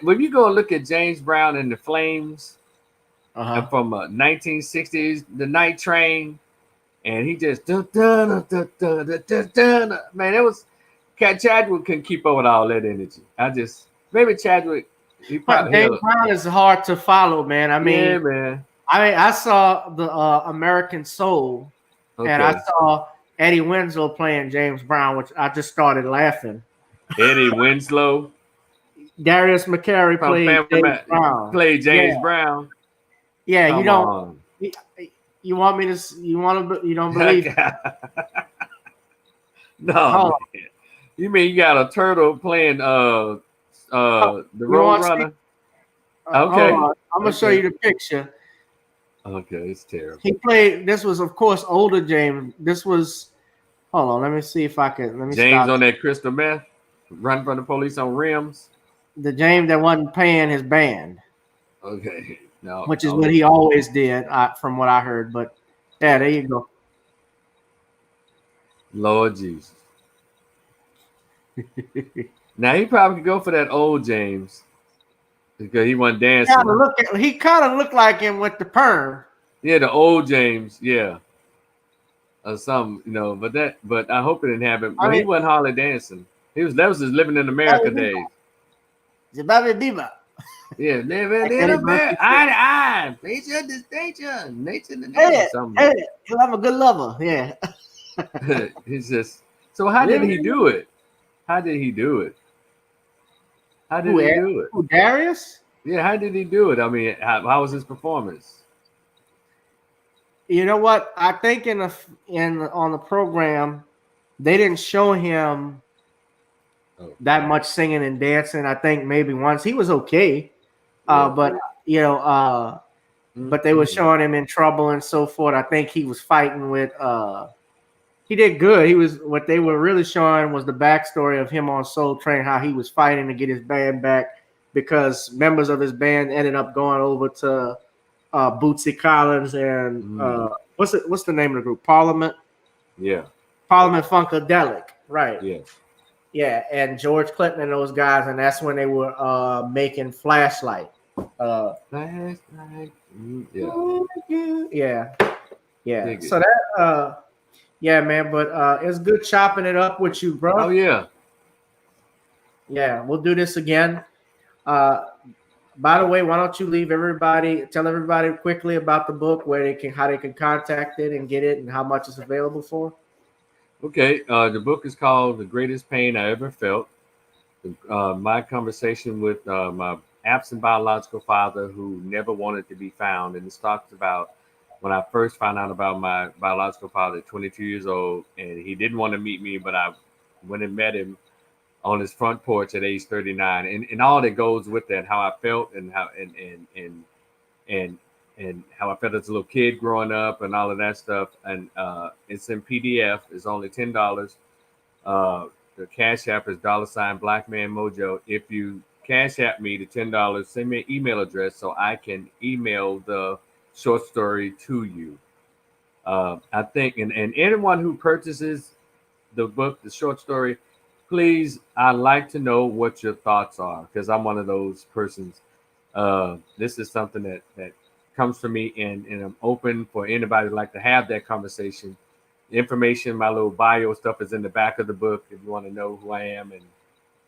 when you go and look at James Brown and the Flames from 1960s, The Night Train, and he just man, it was Chadwick couldn't keep up with all that energy. Maybe Chadwick. James Brown is hard to follow, man. I mean, yeah, man. I saw the American Soul, and I saw Eddie Winslow playing James Brown, which I just started laughing. Eddie Winslow. Darius McCary played James Brown. Yeah, you don't. You want me to? You don't believe? No. You mean you got a turtle playing the Road Runner? Okay. I'm gonna show you the picture. Okay, it's terrible. He played. This was, of course, older James. This was. Hold on. Let me see if I can. Let me James stop. on that crystal meth, run from the police on rims. The James that wasn't paying his band. Okay. No. Which is what he always did, from what I heard. But yeah, there you go. Lord Jesus. Now he probably could go for that old James because he wasn't dancing. He kind of looked like him with the perm. Yeah, the old James, yeah, or something, you know. But I hope it didn't happen. But he wasn't hardly dancing. That was his living in America days. The Bobby Bebop. Yeah, living in America. I nature distinction, nature the nation. Hey, I'm a good lover. Yeah. He's just. So how did he do it? How did he do it? Who, Darius? Yeah, how did he do it? I mean, how was his performance? You know what? I think on the program, they didn't show him that much singing and dancing. I think maybe once he was okay, but but they were showing him in trouble and so forth. I think he was fighting with. He did good. What they were really showing was the backstory of him on Soul Train, how he was fighting to get his band back because members of his band ended up going over to Bootsy Collins and what's the name of the group? Parliament. Yeah. Parliament Funkadelic. Right. Yeah. Yeah, and George Clinton and those guys, and that's when they were making Flashlight. Flashlight. Yeah. So that. Yeah, man, but it's good chopping it up with you, bro. Oh, yeah. Yeah, we'll do this again. By the way, why don't you tell everybody quickly about the book, how they can contact it and get it and how much it's available for? Okay, the book is called The Greatest Pain I Ever Felt. My conversation with my absent biological father who never wanted to be found. And it talks about when I first found out about my biological father at 22 years old, and he didn't want to meet me, but I went and met him on his front porch at age 39, and all that goes with that, how I felt and how and how I felt as a little kid growing up and all of that stuff. And it's in PDF. It's only $10. The Cash App is $BlackManMojo. If you Cash App me the $10, send me an email address so I can email the short story to you. I think, and anyone who purchases the book, the short story, please, I'd like to know what your thoughts are, because I'm one of those persons. This is something that comes to me, and I'm open for anybody who'd like to have that conversation. The information, my little bio stuff is in the back of the book if you want to know who I am.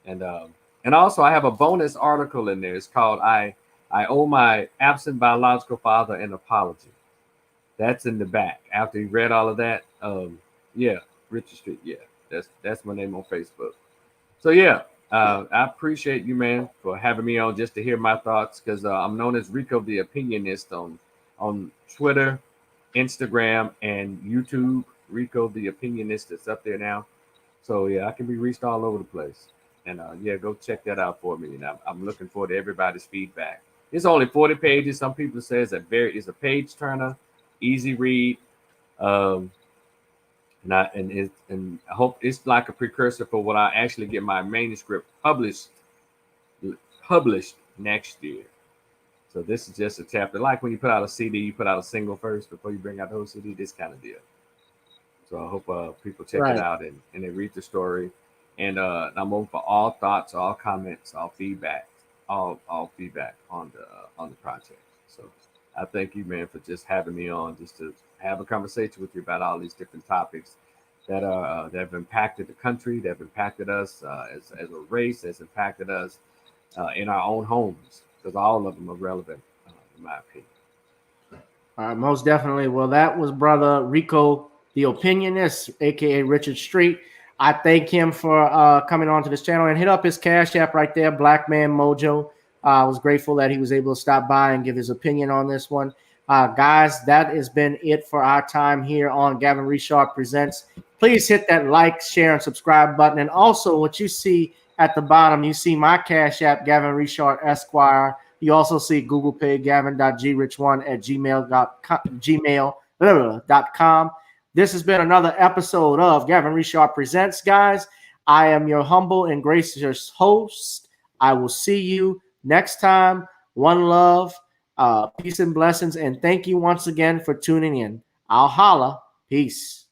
And also I have a bonus article in there. It's called I Owe My Absent Biological Father an Apology. That's in the back. After you read all of that, Richert Street, that's my name on Facebook. So I appreciate you, man, for having me on just to hear my thoughts, because I'm known as Rico the Opinionist on Twitter, Instagram, and YouTube. Rico the Opinionist is up there now. So I can be reached all over the place. And go check that out for me. And I'm looking forward to everybody's feedback. It's only 40 pages. Some people say it's a page turner, easy read. And I hope it's like a precursor for when I actually get my manuscript published next year. So this is just a chapter. Like when you put out a CD, you put out a single first before you bring out the whole CD, this kind of deal. So I hope people check it out and they read the story. And I'm open for all thoughts, all comments, all feedback, all feedback on the project. So I thank you, man, for just having me on, just to have a conversation with you about all these different topics that have impacted the country, that have impacted us as a race, that's impacted us in our own homes, because all of them are relevant, in my opinion. Most definitely. Well, that was Brother Rico the Opinionist, aka Richert Street. I thank him for coming onto this channel, and hit up his Cash App right there, BlackManMojo. I was grateful that he was able to stop by and give his opinion on this one. Guys, that has been it for our time here on Gavin Richard Presents. Please hit that like, share, and subscribe button. And also, what you see at the bottom, you see my Cash App, Gavin Richard Esquire. You also see Google Pay, gavin.grich1@gmail.com. This has been another episode of Gavin Richard Presents, guys. I am your humble and gracious host. I will see you next time. One love, peace and blessings. And thank you once again for tuning in. I'll holla. Peace.